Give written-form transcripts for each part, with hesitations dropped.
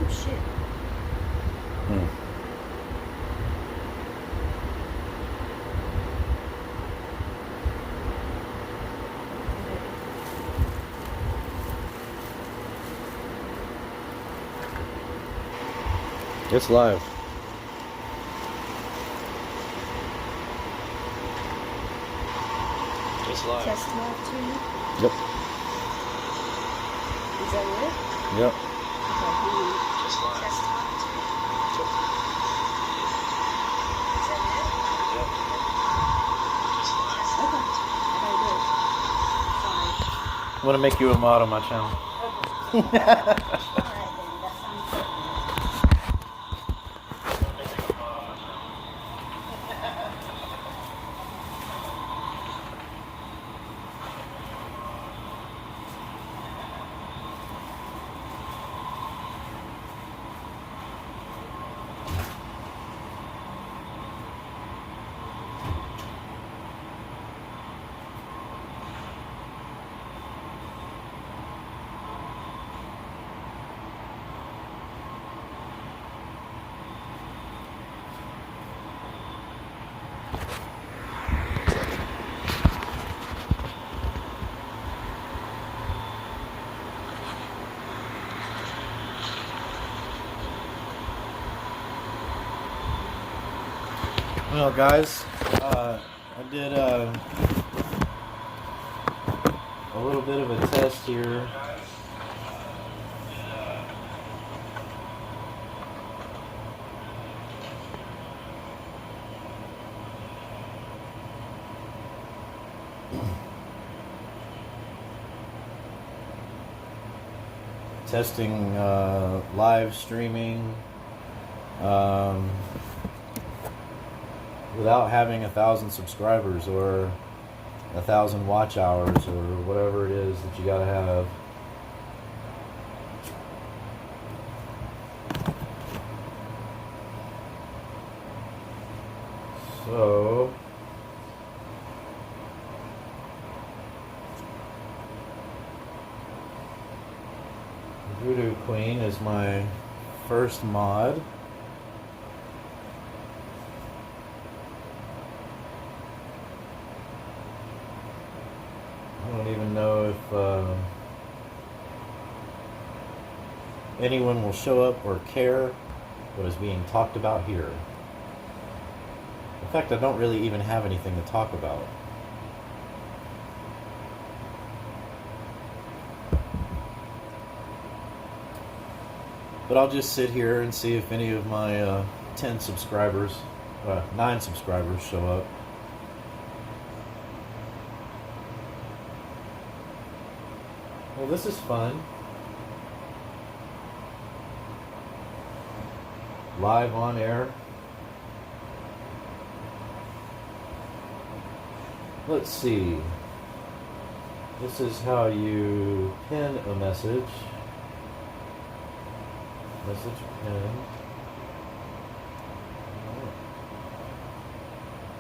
Oh shit. It's live. It's live. Test live too? Yep. Is that it? Yep. Okay. Just live. Test live too? Yep. Is that it? Yep. Just live. Okay. I gotta do it. Fine. I'm gonna make you a mod on my channel. Okay. Alright then, that sounds good. Well, guys, I did a little bit of a test here. Testing live streaming without having 1,000 subscribers or 1,000 watch hours or whatever it is that you gotta have. So Voodoo Queen is my first mod. I don't even know if anyone will show up or care what is being talked about here. In fact, I don't really even have anything to talk about. But I'll just sit here and see if any of my 10 subscribers, 9 subscribers show up. Well, this is fun. Live on air. Let's see. This is how you pin a message. Message pin.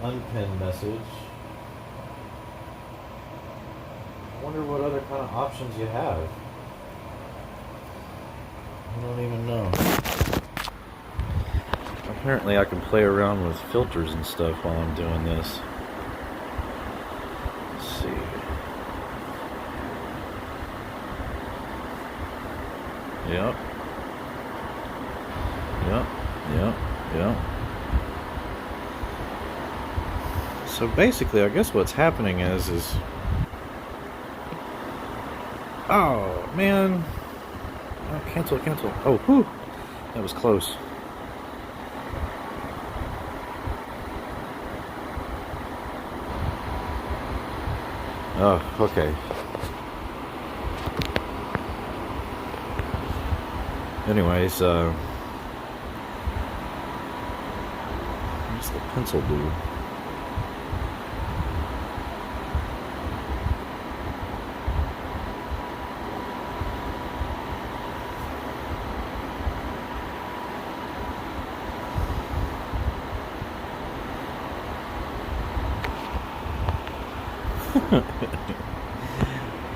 Unpin message. I wonder what other kind of options you have. I don't even know. Apparently I can play around with filters and stuff while I'm doing this. Let's see. Yep. Yep. So basically, I guess what's happening is oh man, oh, cancel. Oh, whew, that was close. Oh, okay. Anyways, what's the pencil do?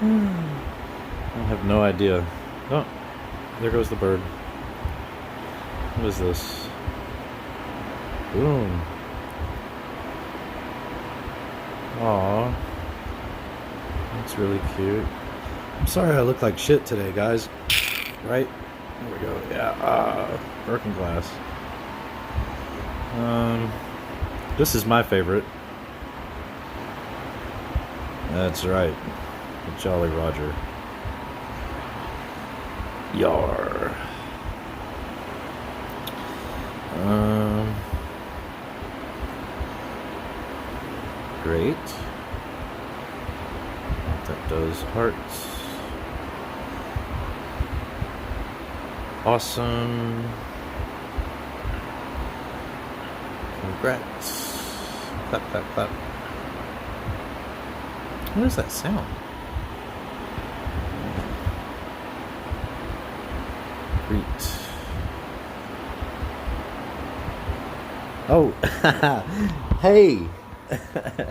I have no idea. Oh, there goes the bird. What is this? Boom. Aw. That's really cute. I'm sorry I look like shit today, guys. Right? There we go. Yeah. Broken glass. This is my favorite. That's right. The Jolly Roger. Yar. Great. That does hearts. Awesome. Congrats. Clap, clap, clap. What is that sound? Great. Oh, hey.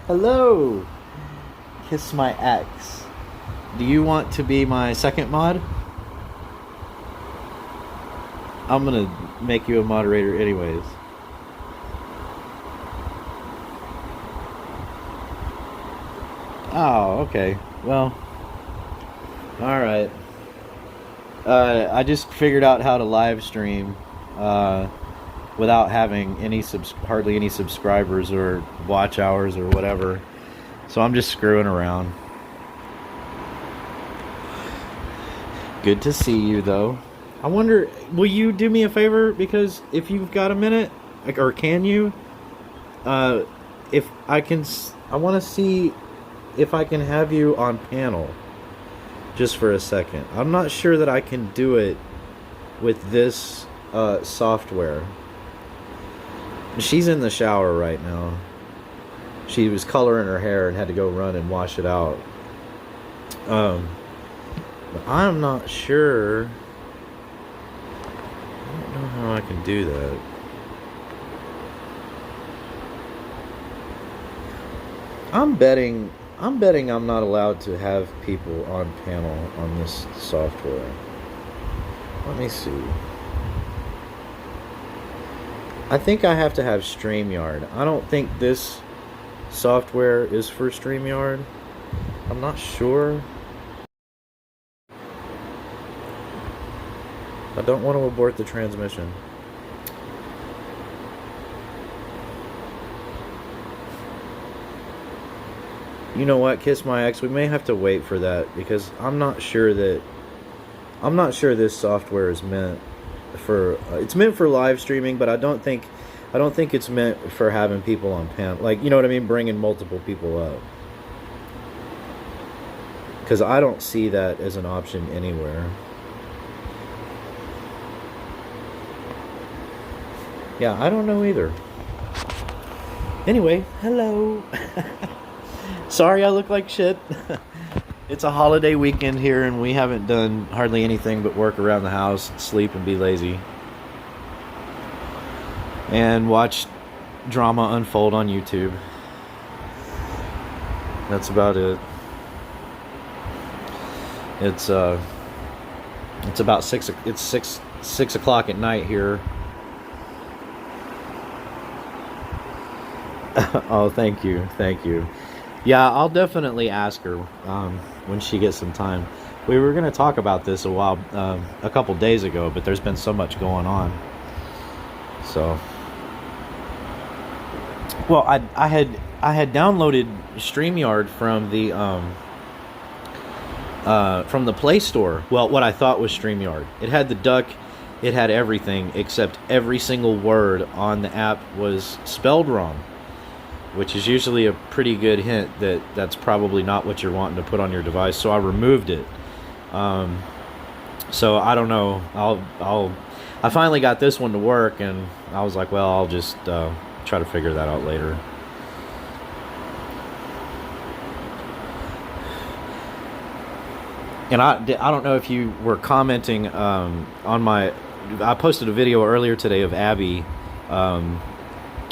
Hello. Kiss my ex. Do you want to be my second mod? I'm gonna make you a moderator anyways. Oh, okay. Well, alright. I just figured out how to live stream without having hardly any subscribers or watch hours or whatever. So I'm just screwing around. Good to see you, though. I wonder, will you do me a favor? Because if you've got a minute, or can you? If I can, I want to see if I can have you on panel. Just for a second. I'm not sure that I can do it with this software. She's in the shower right now. She was coloring her hair and had to go run and wash it out. But I'm not sure. I don't know how I can do that. I'm betting I'm not allowed to have people on panel on this software. Let me see. I think I have to have StreamYard. I don't think this software is for StreamYard. I'm not sure. I don't want to abort the transmission. You know what, Kiss My Ex, we may have to wait for that because I'm not sure this software is meant for it's meant for live streaming, but I don't think it's meant for having people on panel, like, you know what I mean, bringing multiple people up, because I don't see that as an option anywhere. Yeah, I don't know either. Anyway, hello. Sorry I look like shit. It's a holiday weekend here and we haven't done hardly anything but work around the house, sleep, and be lazy. And watch drama unfold on YouTube. That's about it. It's about 6 o'clock at night here. Oh, thank you. Yeah, I'll definitely ask her when she gets some time. We were going to talk about this a couple days ago, but there's been so much going on. So, well, I had downloaded StreamYard from the Play Store. Well, what I thought was StreamYard. It had the duck, it had everything, except every single word on the app was spelled wrong, which is usually a pretty good hint that that's probably not what you're wanting to put on your device. So I removed it. So I don't know. I finally got this one to work, and I was like, well, I'll just try to figure that out later. And I don't know if you were commenting on I posted a video earlier today of Abby,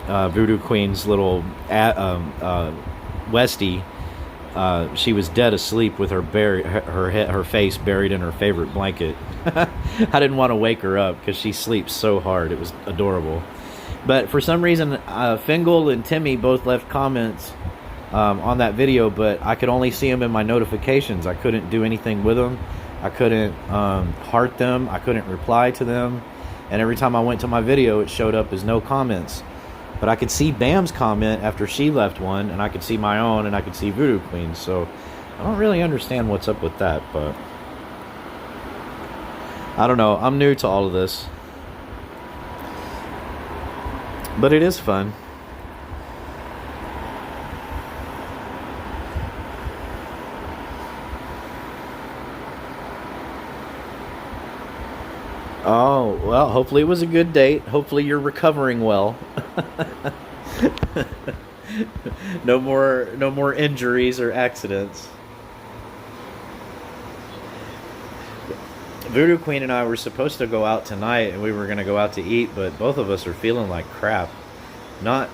Voodoo Queen's little Westie, she was dead asleep with her face buried in her favorite blanket. I didn't want to wake her up because she sleeps so hard. It was adorable. But for some reason, Fingal and Timmy both left comments on that video, but I could only see them in my notifications. I couldn't do anything with them. I couldn't heart them. I couldn't reply to them. And every time I went to my video, it showed up as no comments. But I could see Bam's comment after she left one, and I could see my own, and I could see Voodoo Queen's. So I don't really understand what's up with that, but I don't know. I'm new to all of this. But it is fun. Oh, well, hopefully it was a good date. Hopefully you're recovering well. No more injuries or accidents. Voodoo Queen and I were supposed to go out tonight, and we were going to go out to eat, but both of us are feeling like crap. Not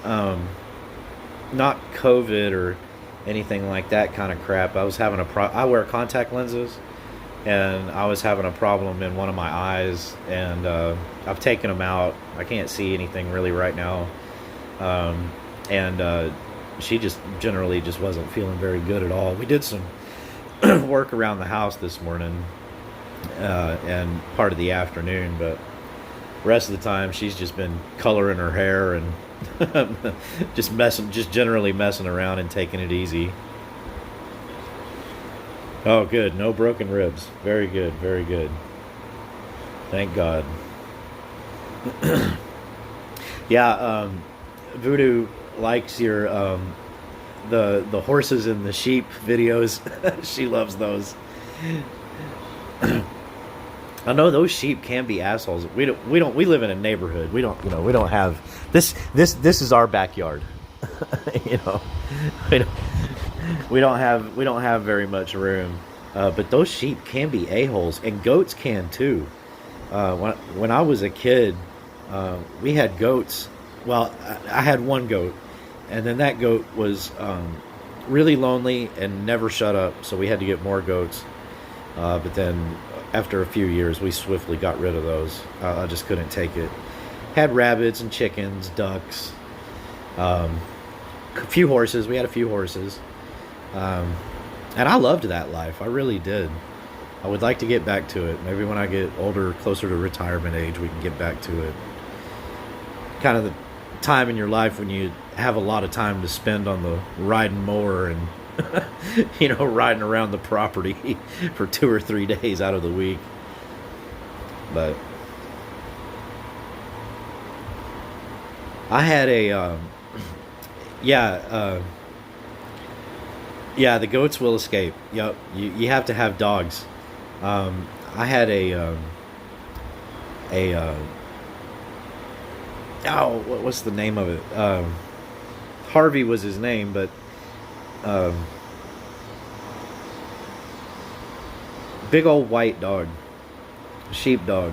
COVID or anything like that kind of crap. I was having I wear contact lenses, and I was having a problem in one of my eyes, and I've taken them out. I can't see anything really right now. She just generally just wasn't feeling very good at all. We did some work around the house this morning and part of the afternoon, but the rest of the time she's just been coloring her hair and just generally messing around and taking it easy. Oh, good. No broken ribs. Very good. Very good. Thank God. Yeah, Voodoo likes your the horses and the sheep videos. She loves those. I know those sheep can be assholes. We live in a neighborhood. We don't have this is our backyard. We don't have very much room. But those sheep can be a-holes, and goats can too. When I was a kid, we had goats. Well, I had one goat, and then that goat was really lonely and never shut up, so we had to get more goats. But then after a few years, we swiftly got rid of those. I just couldn't take it. Had rabbits and chickens, ducks, a few horses. We had a few horses. And I loved that life. I really did. I would like to get back to it. Maybe when I get older, closer to retirement age, we can get back to it. Kind of the time in your life when you have a lot of time to spend on the riding mower and riding around the property for 2 or 3 days out of the week. But I had the goats will escape. Yep, you have to have dogs. I had what's the name of it? Harvey was his name, but big old white dog, sheep dog.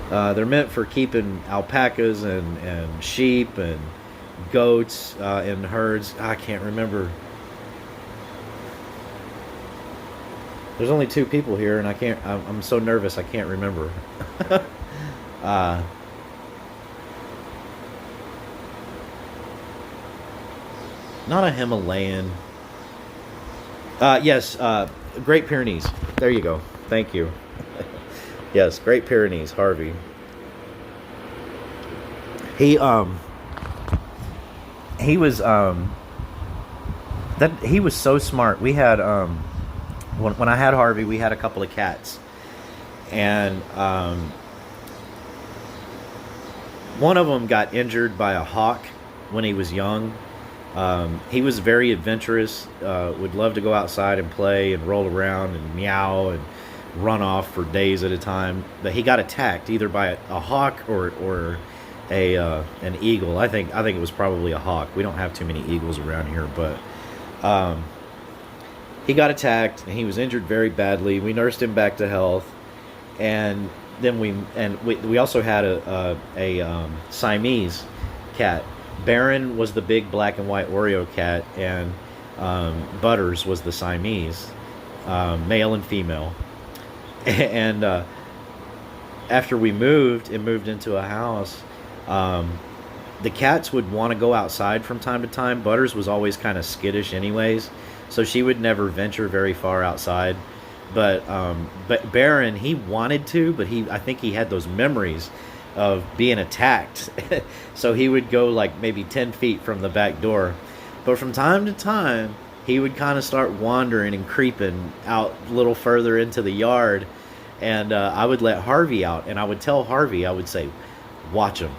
They're meant for keeping alpacas and sheep and goats in herds. I can't remember. There's only 2 people here, and I'm so nervous I can't remember. Not a Himalayan. Yes, Great Pyrenees. There you go. Thank you. Yes, Great Pyrenees, Harvey. He was so smart. We had when I had Harvey, we had a couple of cats, and one of them got injured by a hawk when he was young. He was very adventurous, would love to go outside and play and roll around and meow and run off for days at a time. But he got attacked either by a hawk or an eagle. I think it was probably a hawk. We don't have too many eagles around here, but he got attacked and he was injured very badly. We nursed him back to health, and then we also had a Siamese cat. Baron was the big black and white Oreo cat, and Butters was the Siamese, male and female. And after we moved and moved into a house, the cats would want to go outside from time to time. Butters was always kind of skittish anyways, so she would never venture very far outside. But Baron, he wanted to, but I think he had those memories of being attacked. So he would go like maybe 10 feet from the back door. But from time to time, he would kind of start wandering and creeping out a little further into the yard. And I would let Harvey out, and I would tell Harvey, I would say, watch him.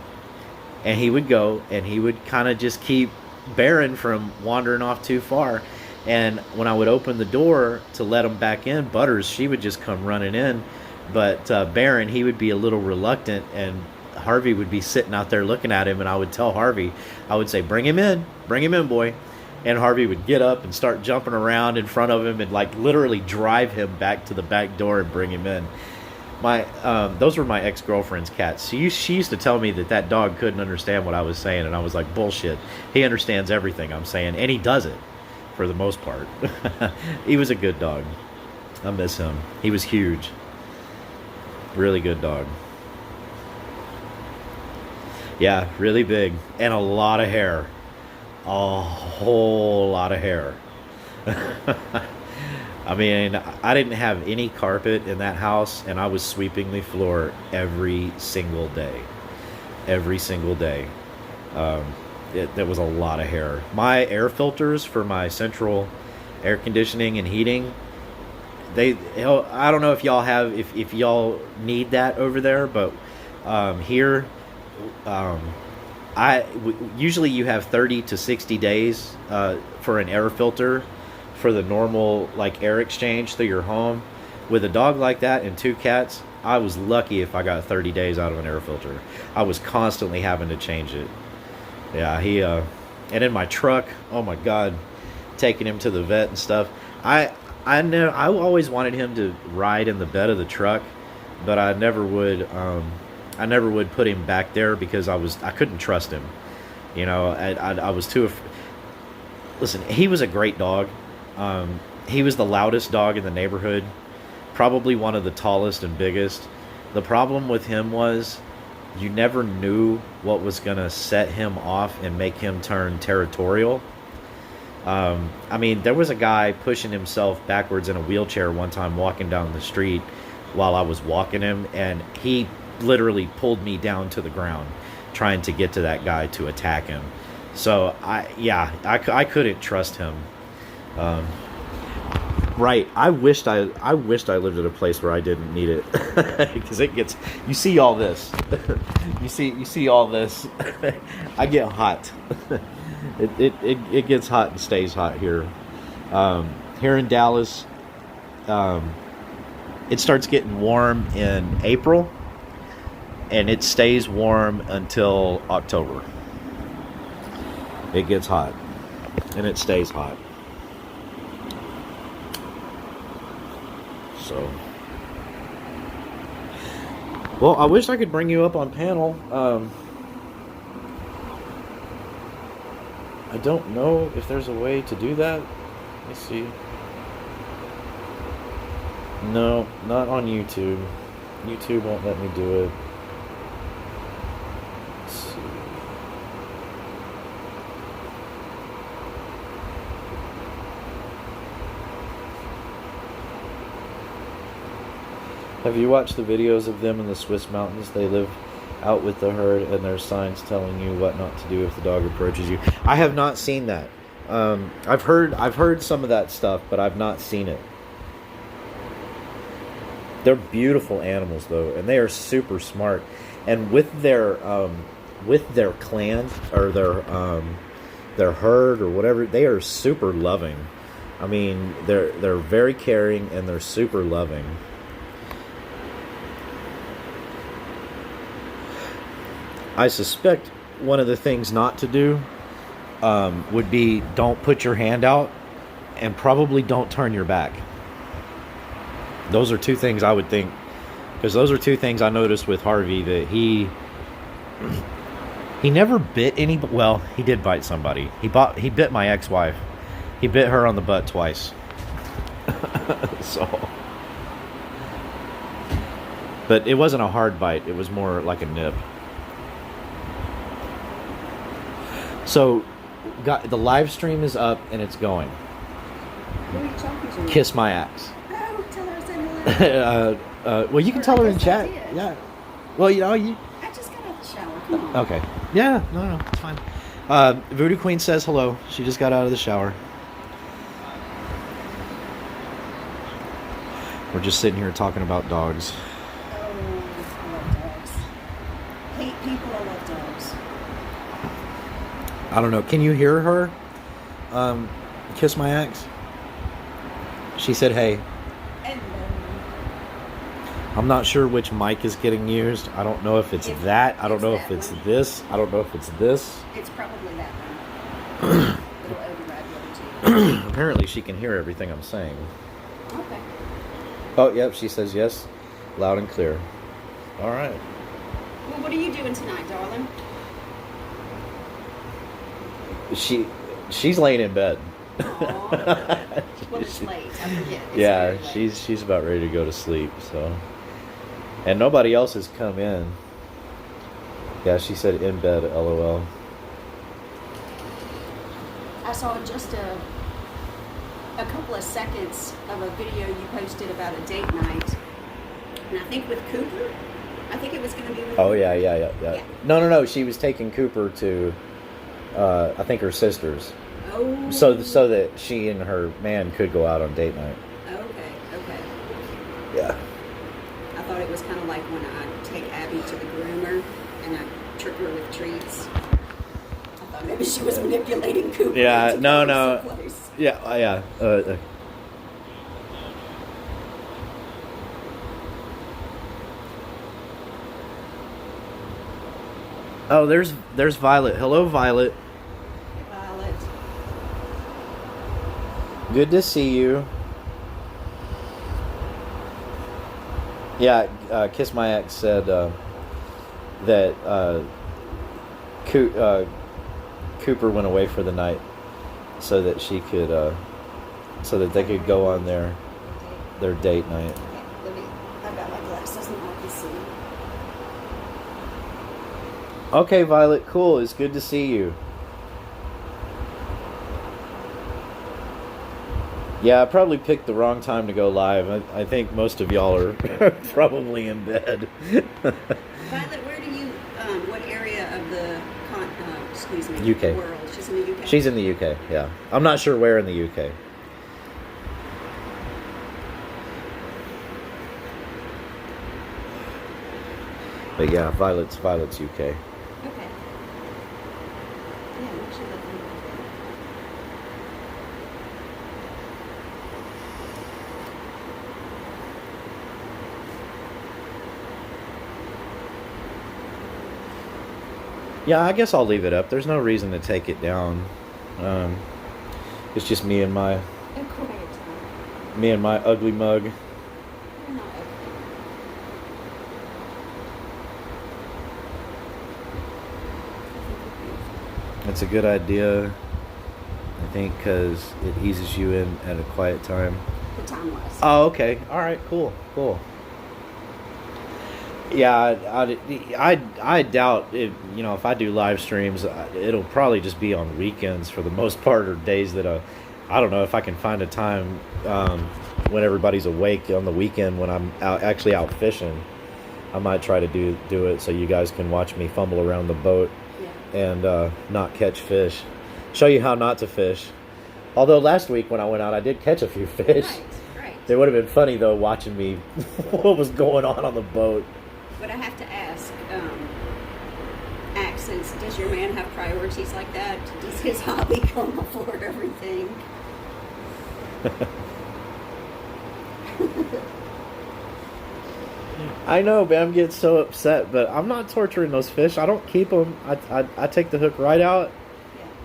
And he would go, and he would kind of just keep Baron from wandering off too far. And when I would open the door to let him back in, Butters, she would just come running in. But Baron, he would be a little reluctant, and Harvey would be sitting out there looking at him, and I would tell Harvey, I would say, bring him in, boy. And Harvey would get up and start jumping around in front of him and like literally drive him back to the back door and bring him in. Those were my ex-girlfriend's cats. She used to tell me that dog couldn't understand what I was saying, and I was like, bullshit. He understands everything I'm saying, and he does it for the most part. He was a good dog. I miss him. He was huge. Really good dog. Yeah, really big. And a lot of hair. A whole lot of hair. I mean, I didn't have any carpet in that house, and I was sweeping the floor every single day. Every single day. There was a lot of hair. My air filters for my central air conditioning and heating, I don't know if y'all have, if y'all need that over there, but here, usually you have 30 to 60 days for an air filter for the normal like air exchange through your home. With a dog like that and 2 cats, I was lucky if I got 30 days out of an air filter. I was constantly having to change it. Yeah, and in my truck, oh my God, taking him to the vet and stuff. I always wanted him to ride in the bed of the truck, but I never would put him back there because I couldn't trust him. You know, I was too. Listen, he was a great dog. He was the loudest dog in the neighborhood, probably one of the tallest and biggest. The problem with him was you never knew what was going to set him off and make him turn territorial. I mean, there was a guy pushing himself backwards in a wheelchair one time walking down the street while I was walking him, and he literally pulled me down to the ground trying to get to that guy to attack him. So I couldn't trust him. Right. I wished I lived at a place where I didn't need it, because you see all this. you see all this. I get hot. It gets hot and stays hot here. Here in Dallas, it starts getting warm in April, and it stays warm until October. It gets hot, and it stays hot. So, well, I wish I could bring you up on panel. I don't know if there's a way to do that. Let me see. No, not on YouTube. YouTube won't let me do it. Let's see. Have you watched the videos of them in the Swiss mountains? They live out with the herd, and there's signs telling you what not to do if the dog approaches you. I have not seen that. I've heard some of that stuff, but I've not seen it. They're beautiful animals, though, and they are super smart. And with their clan or their herd or whatever, they are super loving. I mean, they're very caring, and they're super loving. I suspect one of the things not to do would be don't put your hand out, and probably don't turn your back. Those are 2 things I would think, because those are 2 things I noticed with Harvey, that he never bit anybody. Well, he did bite somebody. He bit my ex-wife, He bit her on the butt twice. So, but it wasn't a hard bite. It was more like a nip. So, the live stream is up and it's going. Who are you talking to? Kiss my axe. Oh, tell her I said hello. Well, you can tell her in chat. Yeah. Well, you know, I just got out of the shower. Come on. Okay. Yeah. No, it's fine. Voodoo Queen says hello. She just got out of the shower. We're just sitting here talking about dogs. Oh, I love dogs. Hate people, I love dogs. I don't know. Can you hear her? Kiss my axe. She said, "Hey." And I'm not sure which mic is getting used. I don't know if it's that. I don't know if it's this. I don't know if it's this. it's probably that one. It'll override the other two. Apparently, she can hear everything I'm saying. Okay. Oh, yep. She says yes, loud and clear. All right. Well, what are you doing tonight, darling? She's laying in bed. Aw. Well, it's late. I forget. It's Yeah, very late. she's about ready to go to sleep. So, and nobody else has come in. Yeah, she said in bed. LOL. I saw just a couple of seconds of a video you posted about a date night, and I think with Cooper. I think it was going to be with. Oh Cooper. yeah. No. She was taking Cooper to, I think her sister's, Oh. so that she and her man could go out on date night. Okay. Yeah. I thought it was kind of like when I take Abby to the groomer and I trick her with treats. I thought maybe she was manipulating Cooper. Yeah. into No. going someplace. Yeah. Oh, there's Violet. Hello, Violet. Violet. Good to see you. Yeah, Kiss My Ex said that Cooper went away for the night so that she could, so that they could go on their date night. Okay, I've got my glasses and I can see. Okay, Violet, cool. It's good to see you. Yeah, I probably picked the wrong time to go live. I think most of y'all are probably in bed. Violet, where do you, what area of the, UK. world? She's in the UK? She's in the UK, yeah. I'm not sure where in the UK. But yeah, Violet's UK. Okay. Yeah, I'm actually looking. Yeah, I guess I'll leave it up. There's no reason to take it down. It's just me and my ugly mug. You're not ugly. It's a good idea, I think, because it eases you in at a quiet time. The time wise. Oh, okay. All right. Cool. Yeah, I doubt it. You know, if I do live streams, it'll probably just be on weekends for the most part, or days that I don't know if I can find a time when everybody's awake on the weekend when I'm actually out fishing. I might try to do it so you guys can watch me fumble around the boat and not catch fish. Show you how not to fish. Although last week when I went out, I did catch a few fish. Right. It would have been funny though watching me what was going on the boat. But I have to ask, accents, does your man have priorities like that? Does his hobby come before everything? I know, Bam gets so upset, but I'm not torturing those fish. I don't keep them. I take the hook right out,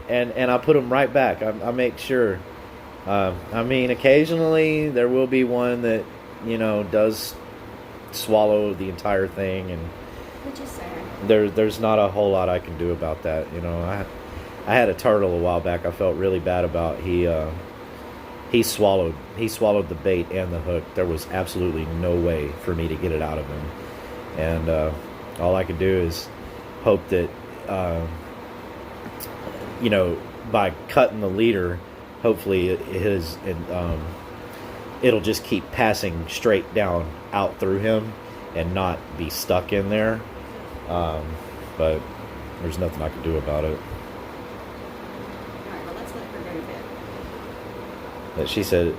and I put them right back. I make sure. I mean, occasionally there will be one that, you know, does swallow the entire thing, and Which is sad. there's not a whole lot I can do about that. You know, I had a turtle a while back. I felt really bad about. He swallowed the bait and the hook. There was absolutely no way for me to get it out of him, and all I could do is hope that by cutting the leader, hopefully it'll just keep passing straight down out through him and not be stuck in there. But there's nothing I can do about it. Alright, well, let's let her go to bed. But she said,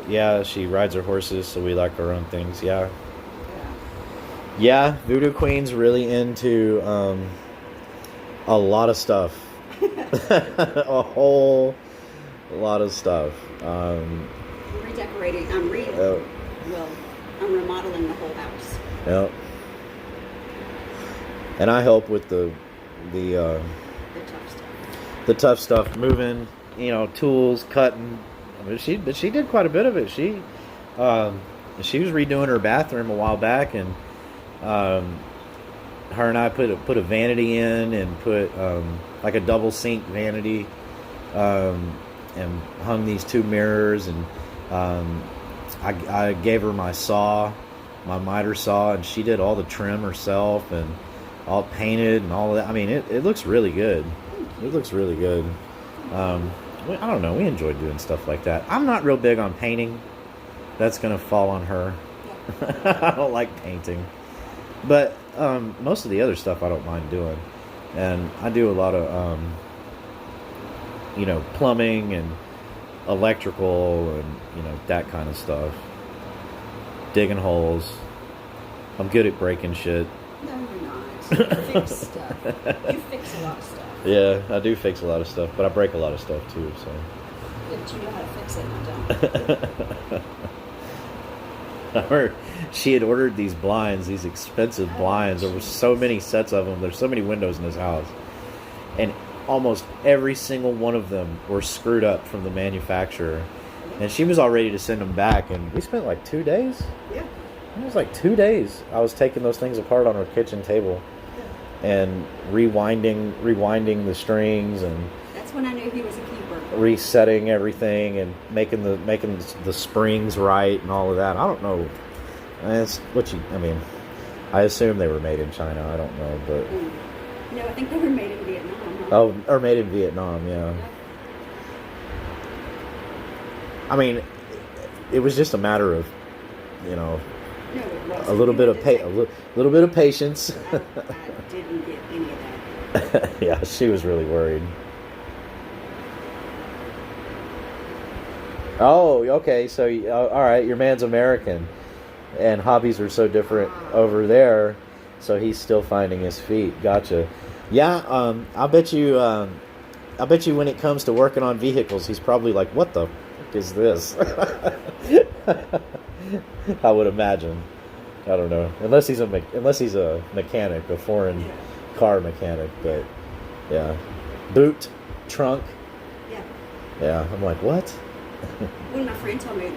yeah, she rides her horses, so we like our own things. Yeah. Yeah, Voodoo Queen's really into a lot of stuff. A whole lot of stuff. I'm redecorating. I'm remodeling the whole house. Yep. And I help with the tough stuff. The tough stuff, moving, tools, cutting. I mean, she did quite a bit of it. She was redoing her bathroom a while back, and her and I put a vanity in and put like a double sink vanity, and hung these 2 mirrors, and I gave her my saw, my miter saw, and she did all the trim herself and all painted and all of that. I mean, it looks really good. It looks really good. I don't know. We enjoy doing stuff like that. I'm not real big on painting. That's going to fall on her. I don't like painting. But most of the other stuff I don't mind doing. And I do a lot of, plumbing and electrical and, that kind of stuff. Digging holes. I'm good at breaking shit. No, you're not. You fix stuff. You fix a lot of stuff. Yeah, I do fix a lot of stuff, but I break a lot of stuff too, so. Yeah, but you know how to fix it and I don't. I heard she had ordered these blinds, these expensive blinds. There were so many sets of them. There's so many windows in this house. And almost every single one of them were screwed up from the manufacturer. And she was all ready to send them back, and we spent like 2 days. Yeah. It was like 2 days. I was taking those things apart on her kitchen table and rewinding the strings, and that's when I knew he was a keeper. Resetting everything and making the springs right and all of that. I don't know. That's I assume they were made in China. I don't know, but no, I think they were made in Vietnam. Huh? Oh, or made in Vietnam, yeah. I mean, it was just a matter of, No, it wasn't. a little bit of little bit of patience. I didn't get any of that. Yeah, she was really worried. Oh, okay. So, all right, your man's American, and hobbies are so different over there. So he's still finding his feet. Gotcha. Yeah. I bet you when it comes to working on vehicles, he's probably like, "What the fuck is this?" I would imagine. I don't know, unless he's a mechanic, a foreign car mechanic. But yeah, boot, trunk. Yeah. I'm like, what? When my friend told me,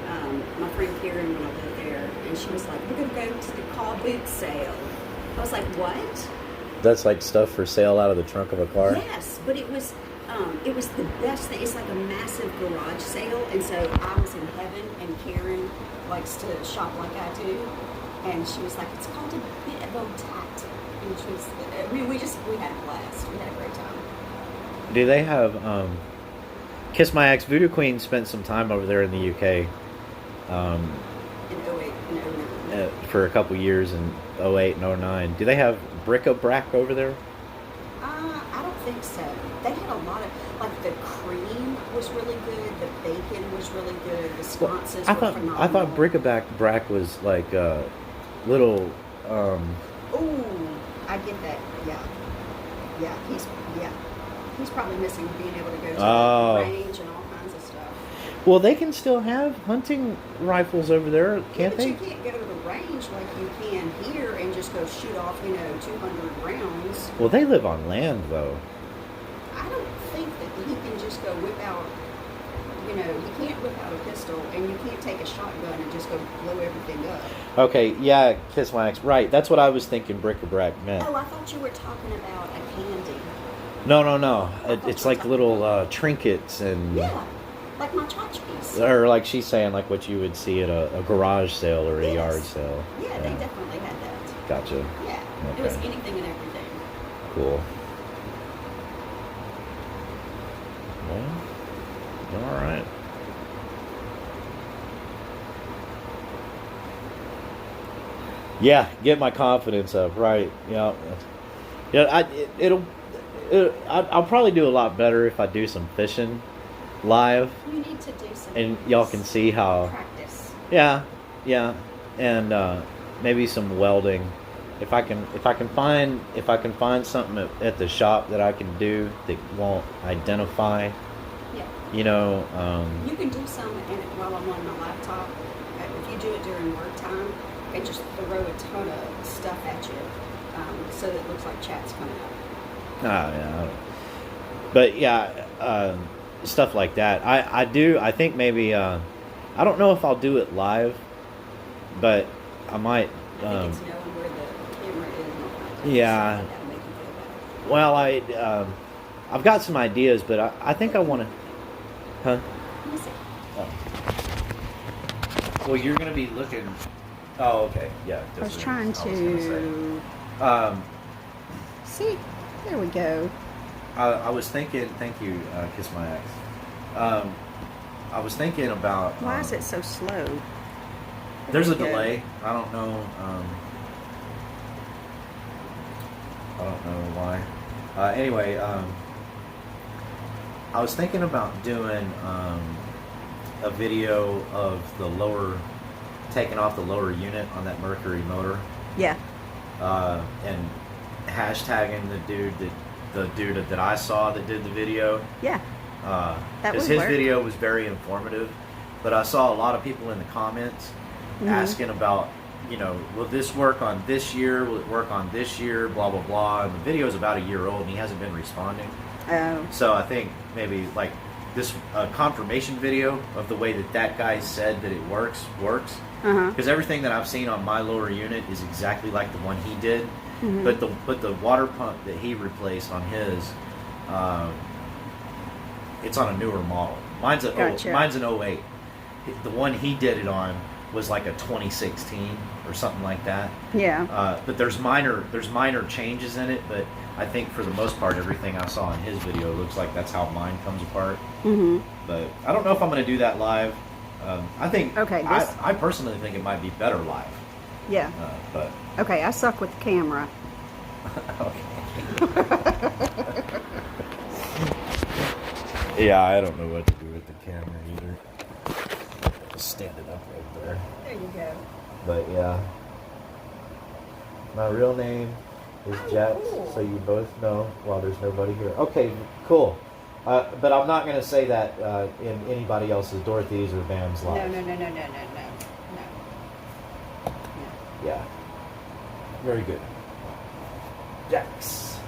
my friend Karen, when I lived there, and she was like, "We're gonna go to the car boot sale." I was like, "What?" That's like stuff for sale out of the trunk of a car. Yes, but it was the best thing. It's like a massive garage sale, and so I was in heaven, and Karen likes to shop like I do, and she was like, "It's called a bit of old tact," which was, we had a blast. We had a great time. Do they have Kiss My Ex Voodoo Queen spent some time over there in the UK In 08 and 09. for a couple years in 08 and 09. Do they have bric-a-brac over there? I don't think so. They had a lot of, like, the cream was really good, the bacon was really good, the sconces were phenomenal. I thought bric-a-brac was like little. Oh, I get that. Yeah. He's probably missing being able to go to the range and all kinds of stuff. Well, they can still have hunting rifles over there, can't they? But you can't go to the range like you can here and just go shoot off, 200 rounds. Well, they live on land, though. I don't think that he can just go whip out, he can't whip out a pistol, and you can't take a shotgun and just go blow everything up. Okay, yeah, Kiss My Ex. Right, that's what I was thinking bric-a-brac meant. Oh, I thought you were talking about a candy. No. It's like little trinkets and... Yeah, like my tchotchkes. Or like she's saying, like what you would see at a garage sale or a Yes. yard sale. Yeah, they definitely had that. Gotcha. Yeah, Okay. it was anything and everything. Cool. Well, all right. Yeah, get my confidence up, right? Yeah, I'll probably do a lot better if I do some fishing live, You need to do some. and y'all can see how. Practice. Yeah, and maybe some welding. If I can find something at the shop that I can do that won't identify, Yeah. you know. You can do some while I'm on my laptop. If you do it during work time, and just throw a ton of stuff at you, so that it looks like chat's coming up. Yeah. But yeah, stuff like that. I do. I think maybe. I don't know if I'll do it live, but I might. I think it's knowing where the camera is and all kinds of Yeah. stuff like that will make you feel better. Well, I've got some ideas, but I think I want to. Huh? Let me see. Oh. Well, you're gonna be looking. Oh, okay. Yeah. I was trying to see. There we go. I was thinking. Thank you, Kiss My Ex. I was thinking about. Why is it so slow? There's a There we go. delay. I don't know. I don't know why. Anyway, I was thinking about doing a video of taking off the lower unit on that Mercury motor, Yeah. and hashtagging the dude that I saw that did the video. Yeah. That Because would his work. video was very informative, but I saw a lot of people in the comments asking about, will this work on this year? Will it work on this year? Blah, blah, blah. And the video is about a year old and he hasn't been responding. Oh. So I think maybe like this confirmation video of the way that guy said that it works. Uh-huh. Because everything that I've seen on my lower unit is exactly like the one he did. Mhm. But the water pump that he replaced on his, it's on a newer model. Mine's an Gotcha. mine's an '08. The one he did it on was like a 2016 or something like that. Yeah. But there's minor changes in it. But I think for the most part, everything I saw in his video looks like that's how mine comes apart. Mhm. But I don't know if I'm going to do that live. I think. Okay, I personally think it might be better live. Yeah. But Okay, I suck with the camera. okay. Yeah, I don't know what to do with the camera either. Just stand it up right there. There you go. But yeah, my real name is Jax, cool. so you both know while there's nobody here. Okay, cool. But I'm not going to say that in anybody else's, Dorothy's or Bam's life. No. Yeah. Very good. Jax.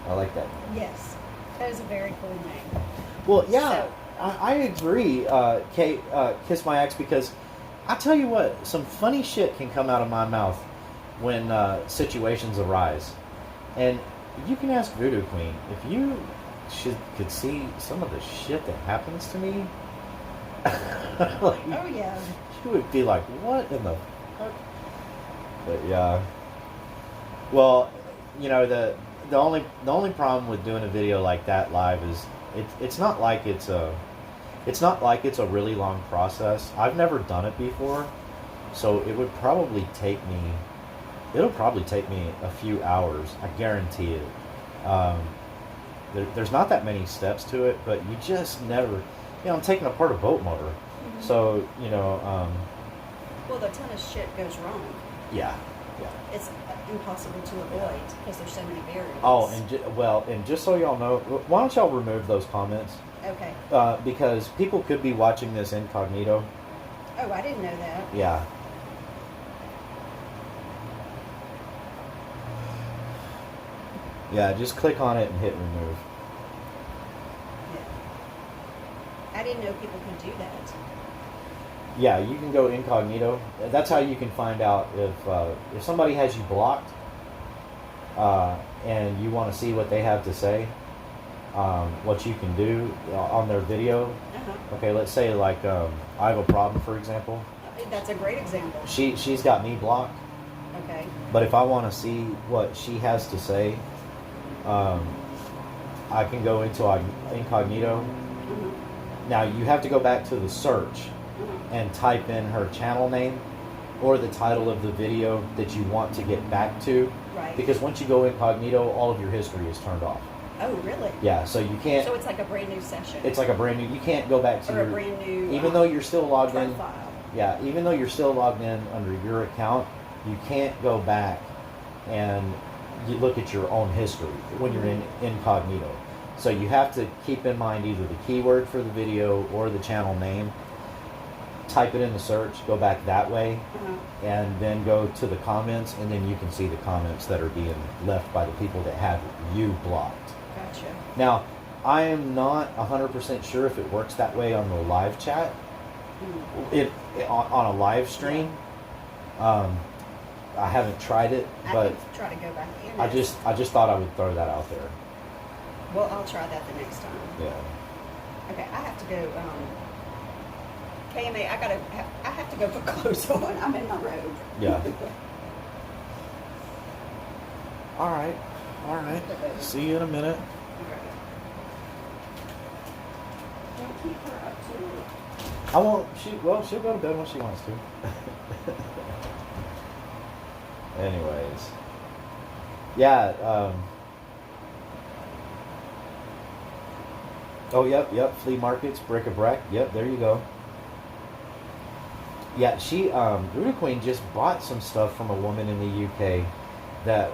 I like that. Yes. That is a very cool name. Well, yeah, So- I agree, Kate, Kiss My Ex, because I tell you what, some funny shit can come out of my mouth when situations arise. And you can ask Voodoo Queen, if you could see some of the shit that happens to me, like, Oh yeah. you would be like, what in the fuck? But yeah. Well, the only problem with doing a video like that live is it's not like it's a really long process. I've never done it before, so it'll probably take me a few hours. I guarantee it. There's not that many steps to it, but you just never. I'm taking apart a boat motor, so Well, a ton of shit goes wrong. yeah. It's impossible to avoid because there's so many variables. Oh, and just so y'all know, why don't y'all remove those comments? Okay. Because people could be watching this incognito. Oh, I didn't know that. Yeah. Yeah, just click on it and hit remove. Yeah. I didn't know people could do that. Yeah, you can go incognito. That's how you can find out if somebody has you blocked and you want to see what they have to say. what you can do on their video. Okay, let's say like I have a problem, for example. That's a great example. She's got me blocked. Okay. But if I want to see what she has to say, I can go into incognito. Now you have to go back to the search and type in her channel name or the title of the video that you want to get back to. Right. Because once you go incognito, all of your history is turned off. Oh, really? Yeah, so you can't. So it's like a brand new session. It's like a brand new. You can't go back to or a brand new. Even though you're still logged profile. in. Yeah, even though you're still logged in under your account, you can't go back and you look at your own history when you're in incognito. So you have to keep in mind either the keyword for the video or the channel name. Type it in the search, go back that way, and then go to the comments, and then you can see the comments that are being left by the people that have you blocked. Gotcha. Now, I am not 100% sure if it works that way on the live chat. On a live stream. I haven't tried it, but I can try to go back in. I just thought I would throw that out there. Well, I'll try that the next time. Yeah. Okay, I have to go. KMA, I have to go put clothes on. I'm in my robe. Yeah. All right. See you in a minute. Okay. Don't keep her up too late. I won't. She'll go to bed when she wants to. Anyways. Yeah. Oh, yep. Flea markets, bric-a-brac. Yep, there you go. Yeah, Rudy Queen just bought some stuff from a woman in the UK that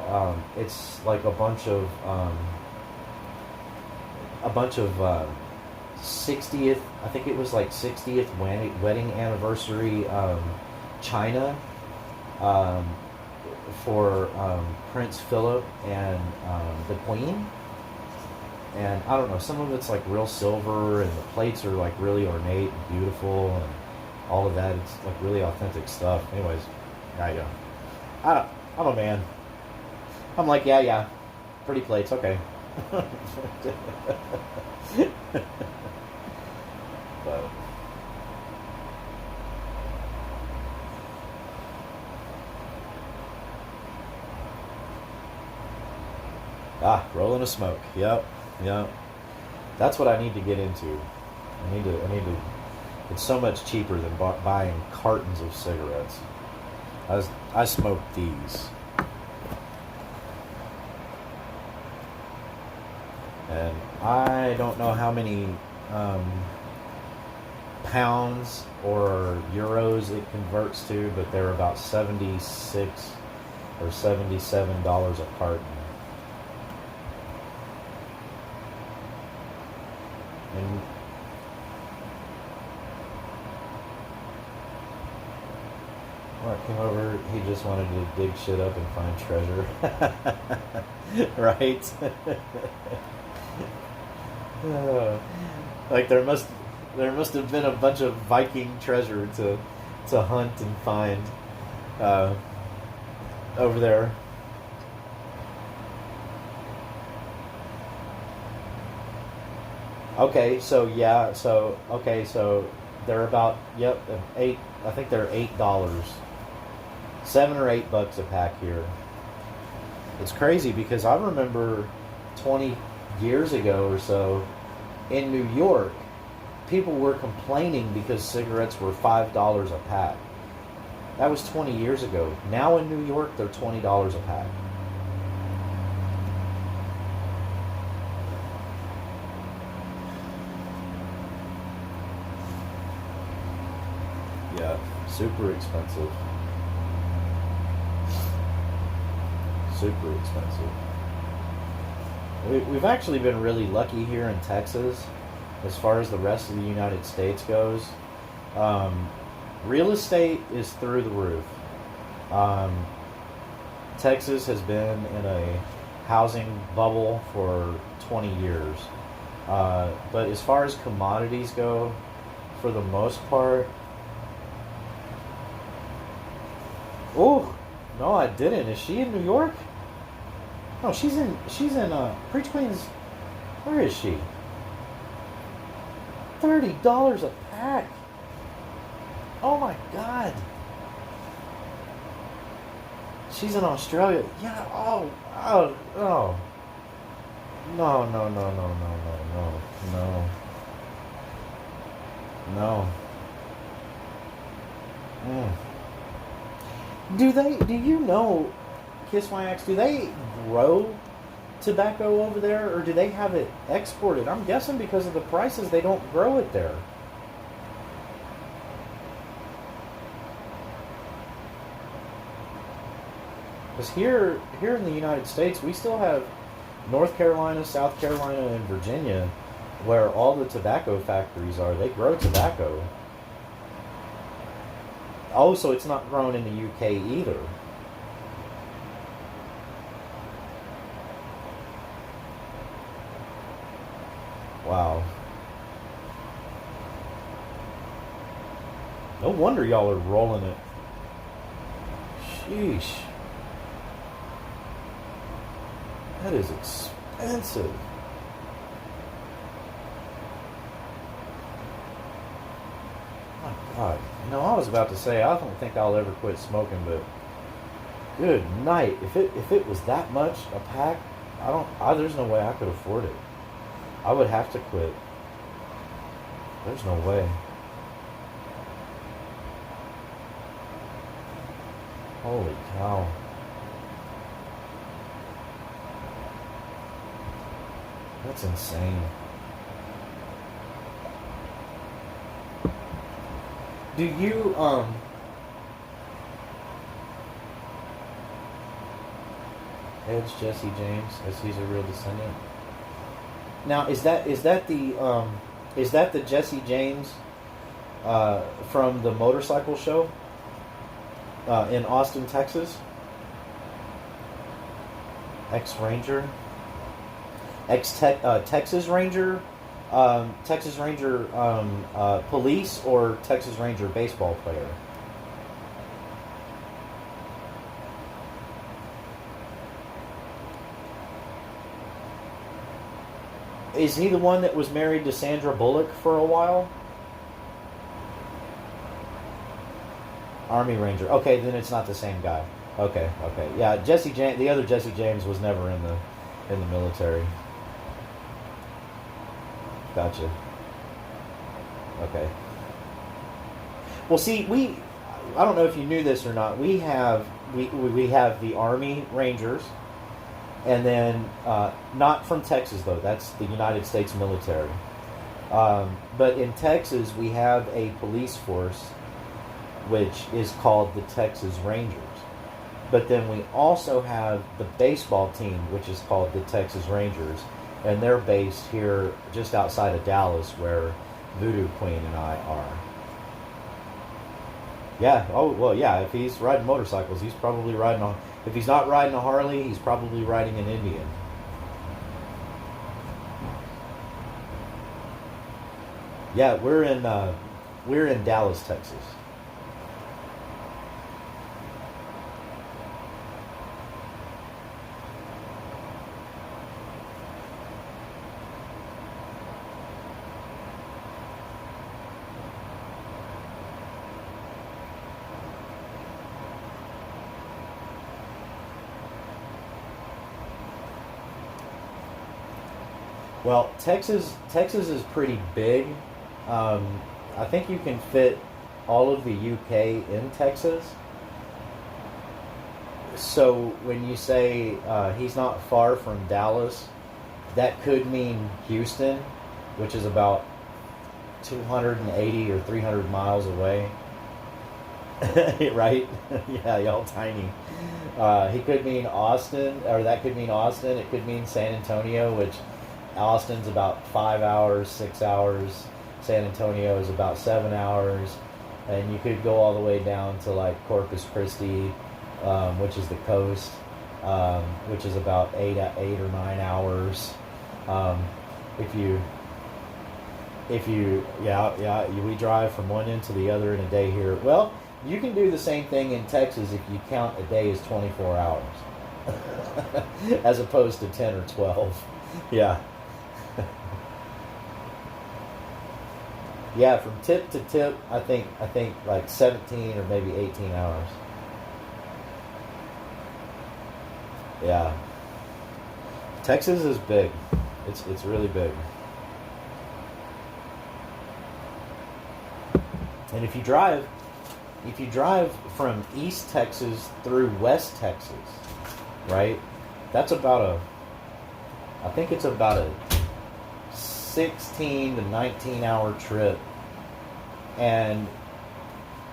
it's like a bunch of 60th, I think it was like 60th wedding anniversary china for Prince Philip and the Queen. And I don't know, some of it's like real silver and the plates are like really ornate and beautiful and all of that. It's like really authentic stuff. Anyways, there you go. I'm a man. I'm like, yeah. Pretty plates, okay. But rolling a smoke. Yep. That's what I need to get into. I need to. It's so much cheaper than buying cartons of cigarettes. I smoke these, and I don't know how many pounds or euros it converts to, but they're about $76 or $77 a carton. And when I came over, he just wanted to dig shit up and find treasure. Right? Like there must have been a bunch of Viking treasure to hunt and find over there. Okay, so they're about $8. I think they're $8, $7 or $8 a pack here. It's crazy because I remember 20 years ago or so in New York, people were complaining because cigarettes were $5 a pack. That was 20 years ago. Now in New York, they're $20 a pack. Yeah, super expensive. Super expensive. We've actually been really lucky here in Texas as far as the rest of the United States goes. Real estate is through the roof. Texas has been in a housing bubble for 20 years. But as far as commodities go, for the most part... Oh, no, I didn't. Is she in New York? No, she's in Preach Queen's Where is she? $30 a pack. Oh my God. She's in Australia. Yeah. Oh. No. No. Do you know, Kiss My Axe, do they grow tobacco over there, or do they have it exported? I'm guessing because of the prices, they don't grow it there. Because here in the United States, we still have North Carolina, South Carolina, and Virginia, where all the tobacco factories are. They grow tobacco. Oh, so it's not grown in the UK either. Wow. No wonder y'all are rolling it. Sheesh. That is expensive. My God. You know, I was about to say, I don't think I'll ever quit smoking, but good night. If it was that much a pack, there's no way I could afford it. I would have to quit. There's no way. Holy cow. That's insane. Do you Edge Jesse James, as he's a real descendant? Now, is that the Jesse James from the motorcycle show in Austin, Texas? Ex-Ranger, Texas Ranger, Texas Ranger police, or Texas Ranger baseball player? Is he the one that was married to Sandra Bullock for a while? Army Ranger. Okay, then it's not the same guy. Okay. Yeah, the other Jesse James was never in the military. Gotcha. Okay. Well, see, I don't know if you knew this or not. We have the Army Rangers. And then, not from Texas, though. That's the United States military. But in Texas, we have a police force, which is called the Texas Rangers. But then we also have the baseball team, which is called the Texas Rangers. And they're based here just outside of Dallas, where Voodoo Queen and I are. Yeah, oh, well, yeah, if he's riding motorcycles, he's probably riding on... If he's not riding a Harley, he's probably riding an Indian. Yeah, we're in Dallas, Texas. Well, Texas is pretty big. I think you can fit all of the UK in Texas. So when you say he's not far from Dallas, that could mean Houston, which is about 280 or 300 miles away. Right? Yeah, y'all tiny. He could mean Austin, or that could mean Austin. It could mean San Antonio, which Austin's about 5 hours, 6 hours. San Antonio is about 7 hours. And you could go all the way down to like Corpus Christi, which is the coast, which is about 8 or 9 hours. We drive from one end to the other in a day here. Well, you can do the same thing in Texas if you count a day as 24 hours, as opposed to 10 or 12. Yeah. Yeah, from tip to tip, I think like 17 or maybe 18 hours. Yeah. Texas is big. It's really big. And if you drive from East Texas through West Texas, right? That's I think it's about a 16 to 19 hour trip. And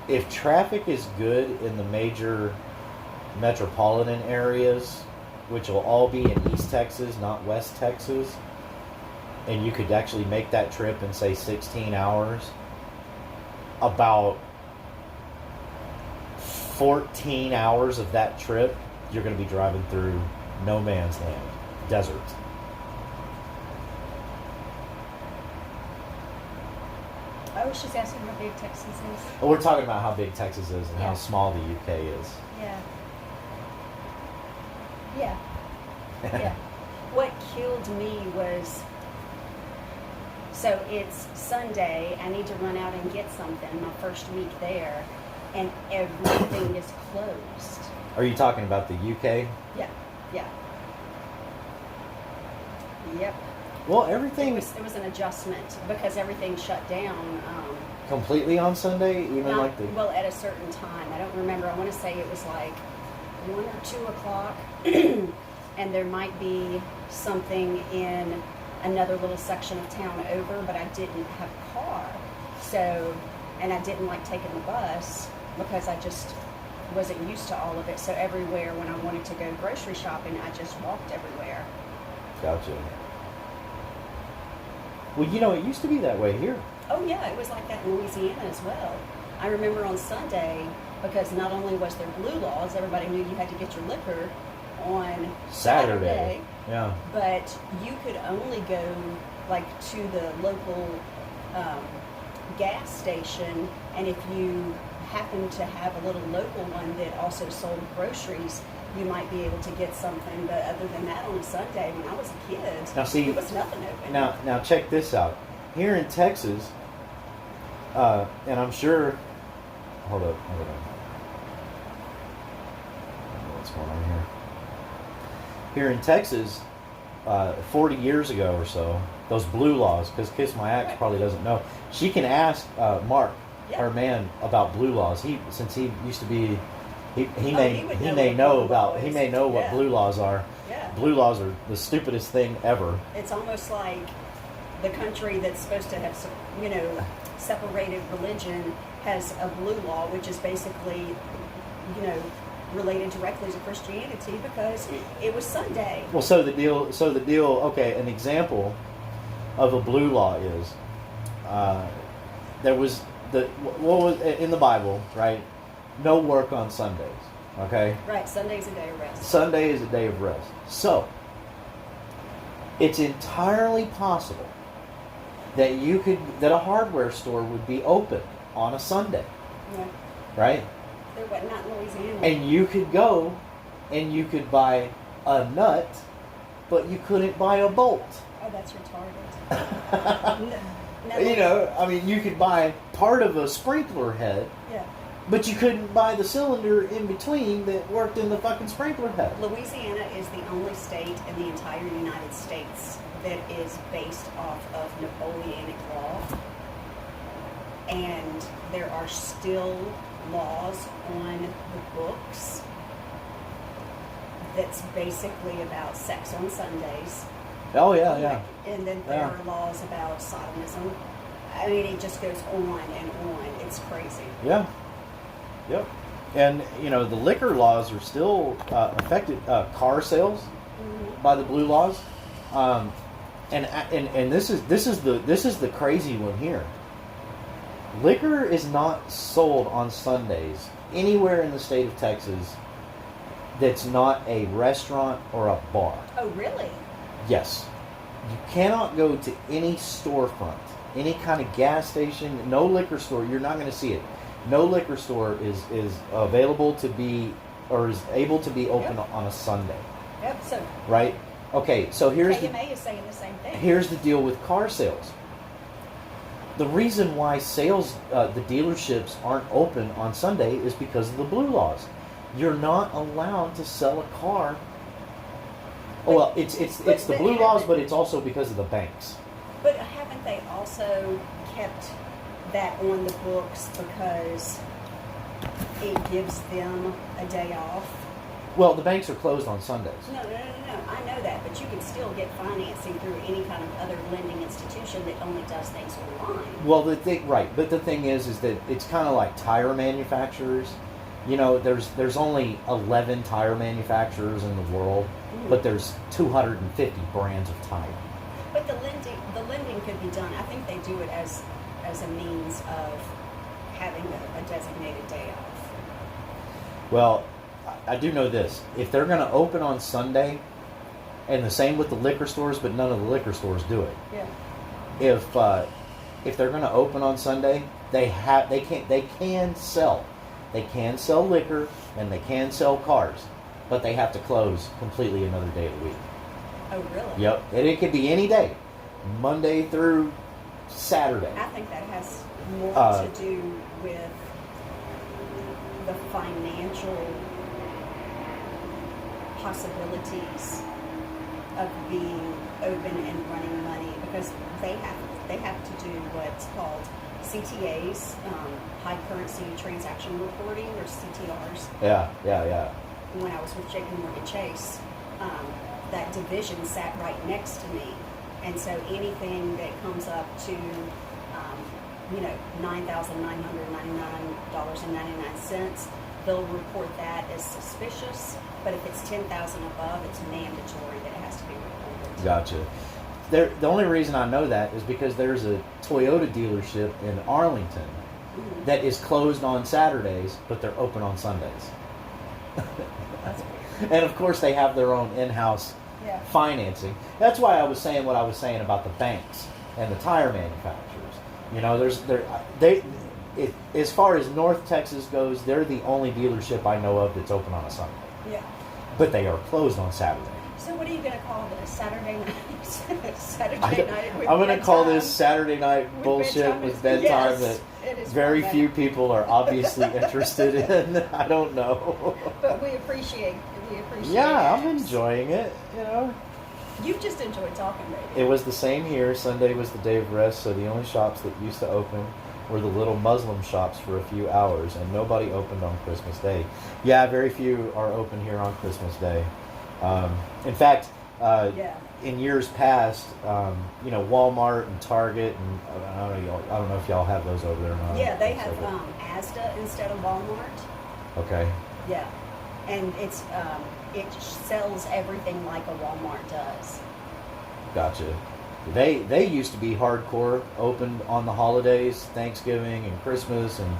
if traffic is good in the major metropolitan areas, which will all be in East Texas, not West Texas, and you could actually make that trip in, say, 16 hours, about 14 hours of that trip, you're going to be driving through no man's land, desert. Oh, she's asking how big Texas is. Well, we're talking about how big Texas is and how small the UK is. Yeah. Yeah. Yeah. What killed me was, so it's Sunday, I need to run out and get something, my first week there, and everything is closed. Are you talking about the UK? Yeah. Yeah. Yep. Well, everything It was an adjustment because everything shut down. completely on Sunday, even Not, like the. well, at a certain time. I don't remember. I want to say it was like 1 or 2 o'clock, and there might be something in another little section of town over, but I didn't have a car, so, and I didn't like taking the bus because I just wasn't used to all of it. So everywhere when I wanted to go grocery shopping, I just walked everywhere. Gotcha. Well, you know, it used to be that way here. Oh yeah, it was like that in Louisiana as well. I remember on Sunday, because not only was there blue laws, everybody knew you had to get your liquor on Saturday. Yeah. But you could only go like to the local gas station, and if you happened to have a little local one that also sold groceries, you might be able to get something. But other than that, on a Sunday when I was a kid, Now see, there was nothing open. Now check this out. Here in Texas, and I'm sure. Hold up. I don't know what's going on here. Here in Texas, 40 years ago or so, those blue laws, because Kiss My Axe probably doesn't know. She can ask Mark, her man, about blue laws. Since he used to be, he may know what blue laws are. Yeah. Blue laws are the stupidest thing ever. It's almost like the country that's supposed to have, separated religion has a blue law, which is basically, related directly to Christianity because it was Sunday. Well, so the deal. Okay, an example of a blue law is there was what was in the Bible, right? No work on Sundays. Okay. Right. Sunday's a day of rest. Sunday is a day of rest. So it's entirely possible that that a hardware store would be open on a Sunday. Yeah. Right? They're not in Louisiana. And you could go and you could buy a nut, but you couldn't buy a bolt. Oh, that's retarded. No. You could buy part of a sprinkler head, Yeah. but you couldn't buy the cylinder in between that worked in the fucking sprinkler head. Louisiana is the only state in the entire United States that is based off of Napoleonic law, and there are still laws on the books that's basically about sex on Sundays. Oh yeah, yeah. And then there are laws about sodomism. I mean, it just goes on and on. It's crazy. Yeah. Yep. And the liquor laws are still affected. Car sales by the blue laws, and this is the crazy one here. Liquor is not sold on Sundays anywhere in the state of Texas that's not a restaurant or a bar. Oh, really? Yes. You cannot go to any storefront, any kind of gas station, no liquor store. You're not going to see it. No liquor store is available to be or is able to be open on a Sunday. Yep. So. Right? Okay, so here's KMA is saying the same thing. Here's the deal with car sales. The reason why the dealerships aren't open on Sunday is because of the blue laws. You're not allowed to sell a car. Well, it's the blue laws, but it's also because of the banks. But haven't they also kept that on the books because it gives them a day off? Well, the banks are closed on Sundays. No. I know that, but you can still get financing through any kind of other lending institution that only does things online. Well, but the thing is that it's kind of like tire manufacturers. There's only 11 tire manufacturers in the world, but there's 250 brands of tire. But the lending could be done. I think they do it as a means of having a designated day off. Well, I do know this. If they're going to open on Sunday, and the same with the liquor stores, but none of the liquor stores do it. Yeah. If they're going to open on Sunday, they can sell liquor and they can sell cars, but they have to close completely another day of the week. Oh, really? Yep. And it could be any day, Monday through Saturday. I think that has more to do with the financial possibilities of being open and running money, because they have to do what's called CTAs, high currency transaction reporting, or CTRs. Yeah. When I was with JP Morgan Chase, that division sat right next to me, and so anything that comes up to $9,999.99, they'll report that as suspicious. But if it's 10,000 above, it's mandatory that it has to be reported. Gotcha. The only reason I know that is because there's a Toyota dealership in Arlington that is closed on Saturdays, but they're open on Sundays. That's weird. And of course, they have their own in-house financing. That's why I was saying what I was saying about the banks and the tire manufacturers. As far as North Texas goes, they're the only dealership I know of that's open on a Sunday. Yeah. But they are closed on Saturday. So what are you going to call this? Saturday night? I'm going to call this Saturday night bullshit with bedtime that very few people are obviously interested in. I don't know. But we appreciate Yeah, I'm enjoying it, You've just enjoyed talking, baby. It was the same here. Sunday was the day of rest, so the only shops that used to open were the little Muslim shops for a few hours, and nobody opened on Christmas Day. Yeah, very few are open here on Christmas Day. In fact, in years past, Walmart and Target, and I don't know if y'all have those over there or not. Yeah, they have Asda instead of Walmart. Okay. Yeah, and it sells everything like a Walmart does. Gotcha. They used to be hardcore, opened on the holidays, Thanksgiving and Christmas, and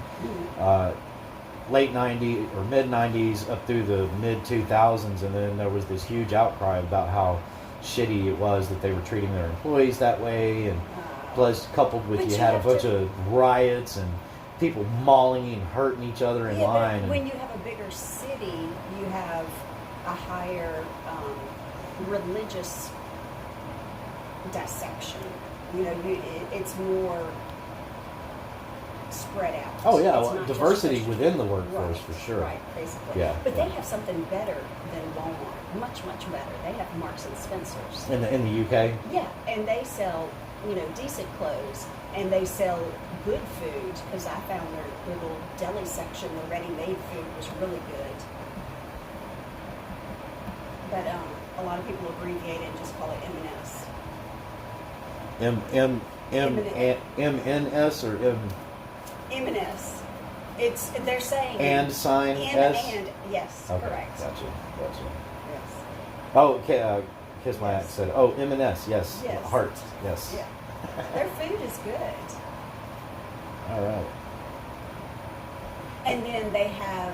late 90s or mid 90s up through the mid 2000s, and then there was this huge outcry about how shitty it was that they were treating their employees that way, and plus coupled with you had a bunch of riots and people mauling and hurting each other in line. But when you have a bigger city, you have a higher religious dissection. It's more spread out. Oh yeah, diversity within the workforce, for sure. Right, basically. Yeah. But they have something better than Walmart. Much, much better. They have Marks and Spencers. In the UK. Yeah, and they sell decent clothes, and they sell good food, because I found their little deli section, the ready-made food, was really good. But a lot of people abbreviate it and just call it M&S. M-N-S or M? M&S. They're saying... And sign S? And, yes, okay, correct. Gotcha. Yes. Oh, okay, Kiss My Axe said, oh, M&S, yes. Yes. Heart, yes. Yeah. Their food is good. All right. And then they have...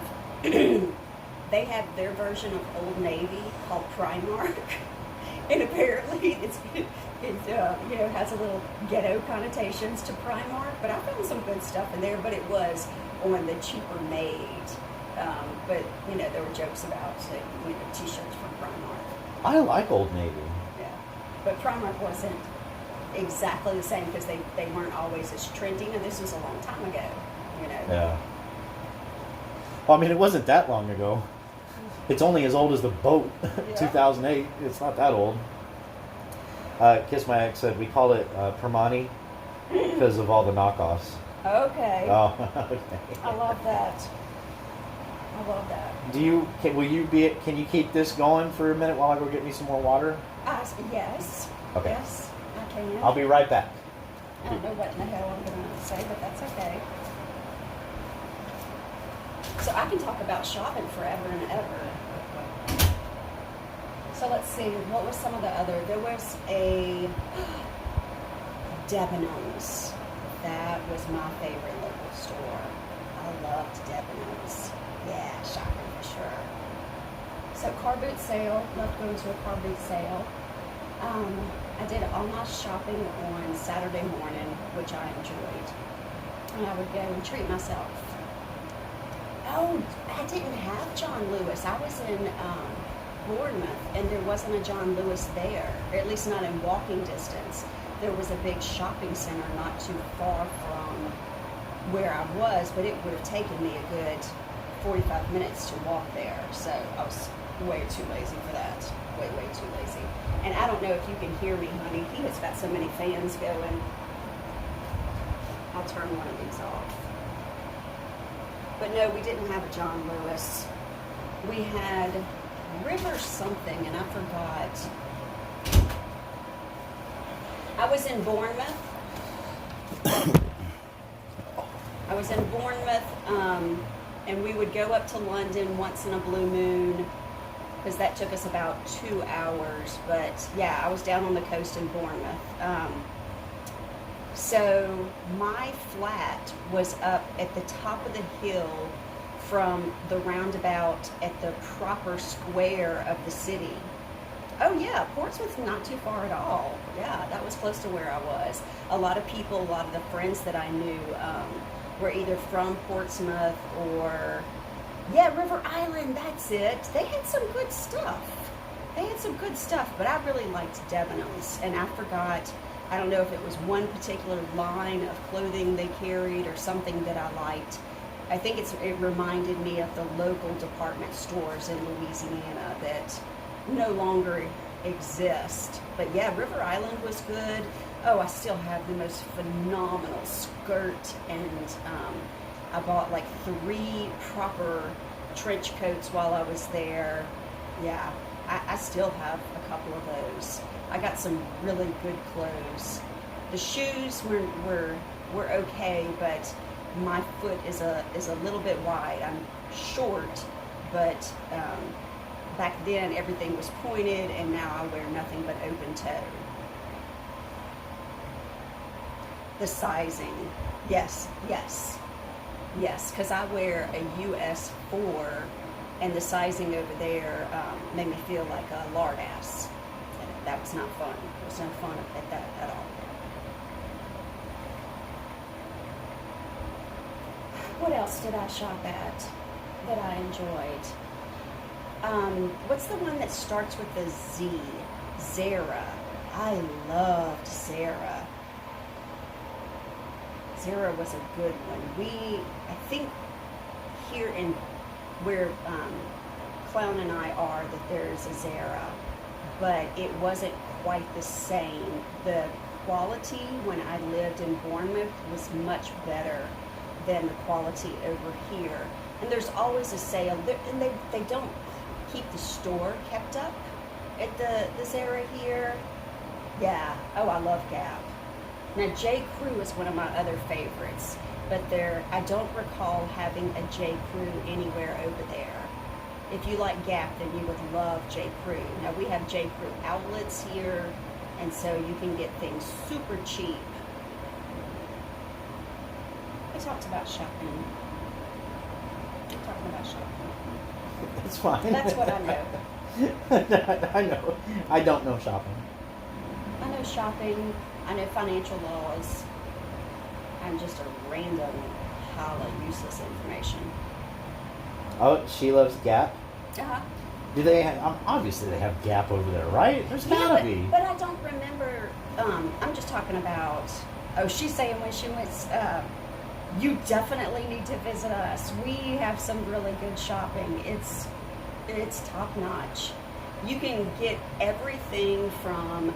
they have their version of Old Navy called Primark. And apparently it has a little ghetto connotations to Primark, but I found some good stuff in there, but it was on the cheaper made. But there were jokes about t-shirts from Primark. I like Old Navy. Yeah, but Primark wasn't exactly the same because they weren't always as trendy, and this was a long time ago, you know. Yeah. Well, I mean, it wasn't that long ago. It's only as old as the boat, Yeah. 2008. It's not that old. Kiss My Ex said we call it Permani because of all the knockoffs. Okay. Oh, okay. I love that. I love that. Can you keep this going for a minute while I go get me some more water? Yes. Okay. Yes, I can. I'll be right back. I don't know what in the hell I'm going to say, but that's okay. So I can talk about shopping forever and ever. So let's see, what was some of the other? There was a Debenhams. That was my favorite local store. I loved Debenhams. Yeah, shopping for sure. So car boot sale, loved going to a car boot sale. I did all my shopping on Saturday morning, which I enjoyed. And I would go and treat myself. Oh, I didn't have John Lewis. I was in Bournemouth, and there wasn't a John Lewis there, or at least not in walking distance. There was a big shopping center not too far from where I was, but it would have taken me a good 45 minutes to walk there. So I was way too lazy for that. Way too lazy. And I don't know if you can hear me, honey. He has got so many fans going. I'll turn one of these off. But no, we didn't have a John Lewis. We had River something, and I forgot. I was in Bournemouth. And we would go up to London once in a blue moon, because that took us about 2 hours. But yeah, I was down on the coast in Bournemouth. So my flat was up at the top of the hill from the roundabout at the proper square of the city. Oh yeah, Portsmouth's not too far at all. Yeah, that was close to where I was. A lot of people, a lot of the friends that I knew were either from Portsmouth or, yeah, River Island, that's it. They had some good stuff. But I really liked Debenhams, and I forgot, I don't know if it was one particular line of clothing they carried or something that I liked. I think it reminded me of the local department stores in Louisiana that no longer exist. But yeah, River Island was good. Oh, I still have the most phenomenal skirt, and I bought like 3 proper trench coats while I was there. Yeah, I still have a couple of those. I got some really good clothes. The shoes were okay, but my foot is a little bit wide. I'm short, but back then everything was pointed, and now I wear nothing but open toe. The sizing, yes, because I wear a US 4, and the sizing over there made me feel like a lard ass. That was not fun. It was no fun at that at all. What else did I shop at that I enjoyed? What's the one that starts with a Z? Zara. I loved Zara. Zara was a good one. I think here in where Clown and I are, that there's a Zara, but it wasn't quite the same. The quality when I lived in Bournemouth was much better than the quality over here. And there's always a sale, and they don't keep the store kept up at the Zara here. Yeah. Oh, I love Gap. Now, J. Crew is one of my other favorites, but I don't recall having a J. Crew anywhere over there. If you like Gap, then you would love J. Crew. Now, we have J. Crew outlets here, and so you can get things super cheap. I talked about shopping. It's fine. That's what I know. I know. I don't know shopping. I know shopping. I know financial laws. I'm just a random pile of useless information. Oh, she loves Gap. Uh-huh. Do they have, obviously they have Gap over there, right? There's gotta be. But I don't remember I'm just talking about. Oh, she's saying when she went. You definitely need to visit us. We have some really good shopping. It's top notch. You can get everything from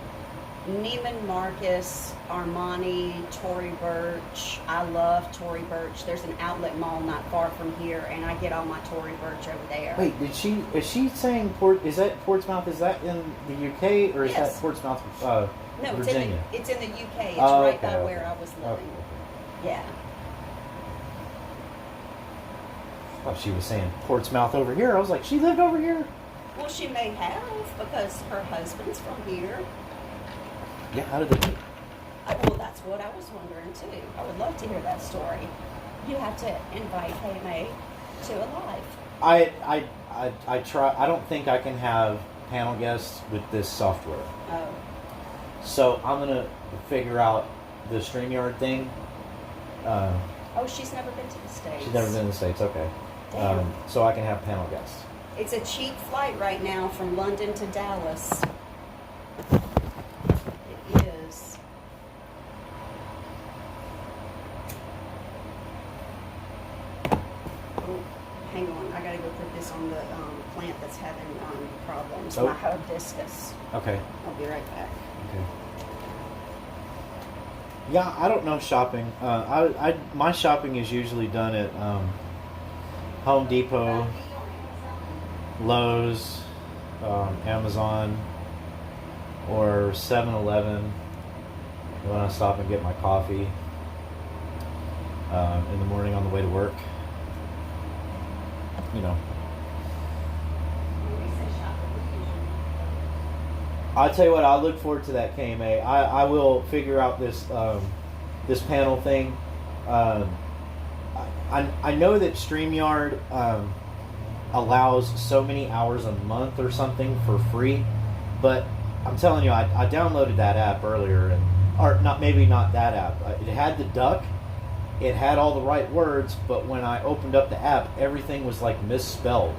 Neiman Marcus, Armani, Tory Burch. I love Tory Burch. There's an outlet mall not far from here, and I get all my Tory Burch over there. Wait, is she saying is that Portsmouth? Is that in the UK or is Yes. that Portsmouth, No, Virginia? it's in the UK. It's Oh, right okay, by okay. where I was living. Okay. Yeah. Oh, she was saying Portsmouth over here. I was like, she lived over here? Well, she may have because her husband's from here. Yeah, how did they meet? Well, that's what I was wondering too. I would love to hear that story. You have to invite KMA to a live. I try. I don't think I can have panel guests with this software. Oh. So I'm gonna figure out the StreamYard thing. Oh, she's never been to the States. She's never been in the States. Okay. Damn. So I can have panel guests. It's a cheap flight right now from London to Dallas. It is. Oh, hang on. I gotta go put this on the plant that's having problems. Oh. My hibiscus. Okay. I'll be right back. Okay. Yeah, I don't know shopping. My shopping is usually done at Home Depot, Lowe's, Amazon, or 7-Eleven when I stop and get my coffee in the morning on the way to work. You know. I'll tell you what, I'll look forward to that, KMA. I will figure out this this panel thing. I know that StreamYard allows so many hours a month or something for free, but I'm telling you, I downloaded that app earlier, or not that app. It had the duck, it had all the right words, but when I opened up the app, everything was like misspelled.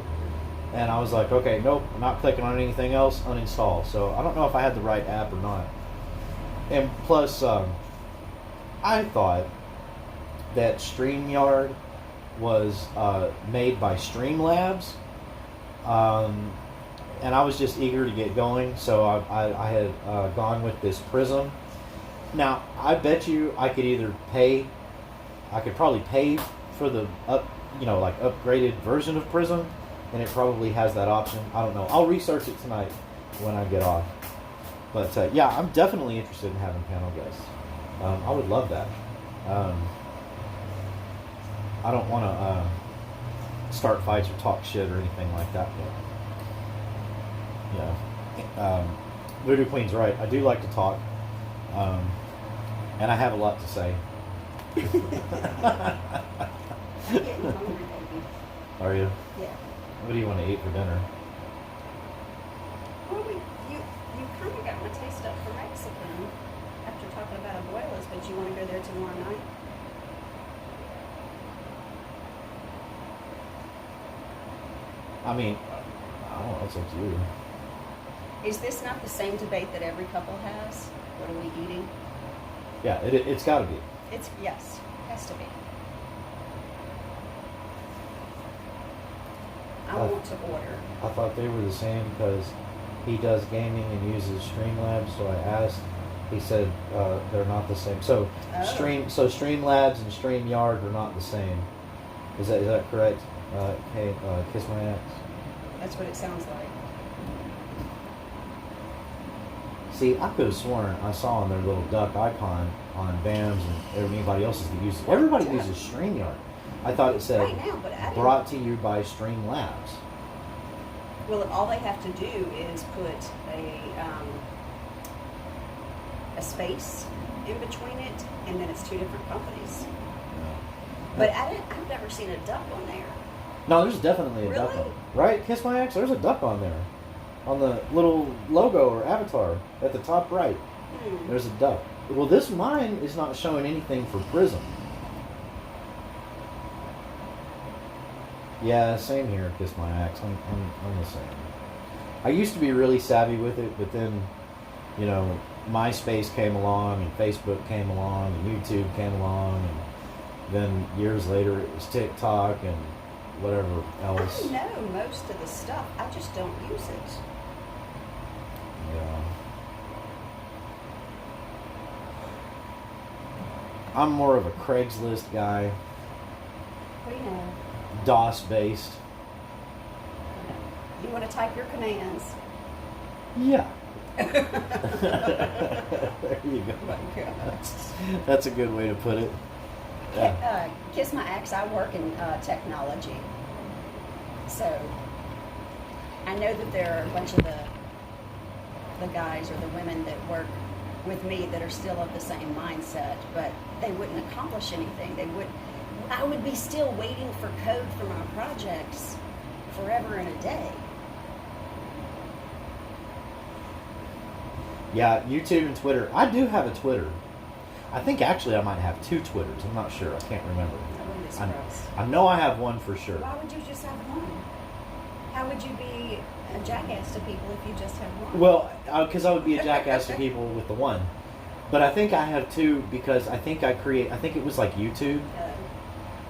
And I was like, okay, nope, I'm not clicking on anything else, uninstall. So I don't know if I had the right app or not. And plus, I thought that StreamYard was made by Streamlabs. And I was just eager to get going, so I had gone with this Prism. Now, I bet you I could probably pay for the upgraded version of Prism, and it probably has that option. I don't know. I'll research it tonight when I get off. But yeah, I'm definitely interested in having panel guests. I would love that. I don't want to start fights or talk shit or anything like that. But, yeah. Voodoo Queen's right. I do like to talk. And I have a lot to say. Getting hungry, baby. Are you? Yeah. What do you want to eat for dinner? Well, you kind of got my taste up for Mexican after talking about abuelas, but you want to go there tomorrow night? I mean, I don't know. It's up to you. Is this not the same debate that every couple has? What are we eating? Yeah, it's got to be. Yes, it has to be. I want to order. I thought they were the same because he does gaming and uses Streamlabs. So I asked. He said they're not the same. So Streamlabs and StreamYard are not the same. Is that correct? Hey, Kiss My Axe. That's what it sounds like. See, I could have sworn I saw on their little duck icon on BAMs and anybody else's that uses. Everybody uses StreamYard. I thought it said right now, but I didn't. brought to you by Streamlabs. Well, all they have to do is put a space in between it, and then it's two different companies. But I've never seen a duck on there. No, there's definitely a duck on Really? it. Right? Kiss My Axe, there's a duck on there. On the little logo or avatar at the top right. There's a duck. Well, this mine is not showing anything for Prism. Yeah, same here, Kiss My Axe. I'm the same. I used to be really savvy with it, but then you know, MySpace came along and Facebook came along and YouTube came along, and then years later it was TikTok and whatever else. I know most of the stuff. I just don't use it. Yeah. I'm more of a Craigslist guy, What do you know? DOS based. You want to type your commands. Yeah. There you go. Oh my God. That's a good way to put it. Yeah. Kiss my axe. I work in technology, so I know that there are a bunch of the guys or the women that work with me that are still of the same mindset, but they wouldn't accomplish anything. I would be still waiting for code for my projects forever and a day. Yeah, YouTube and Twitter. I do have a Twitter. I think actually I might have 2 Twitters. I'm not sure. I can't remember. I wouldn't be surprised. I know I have one for sure. Why would you just have one? How would you be a jackass to people if you just had one? Well, because I would be a jackass to people with the one. But I think I have 2 because I think it was like YouTube.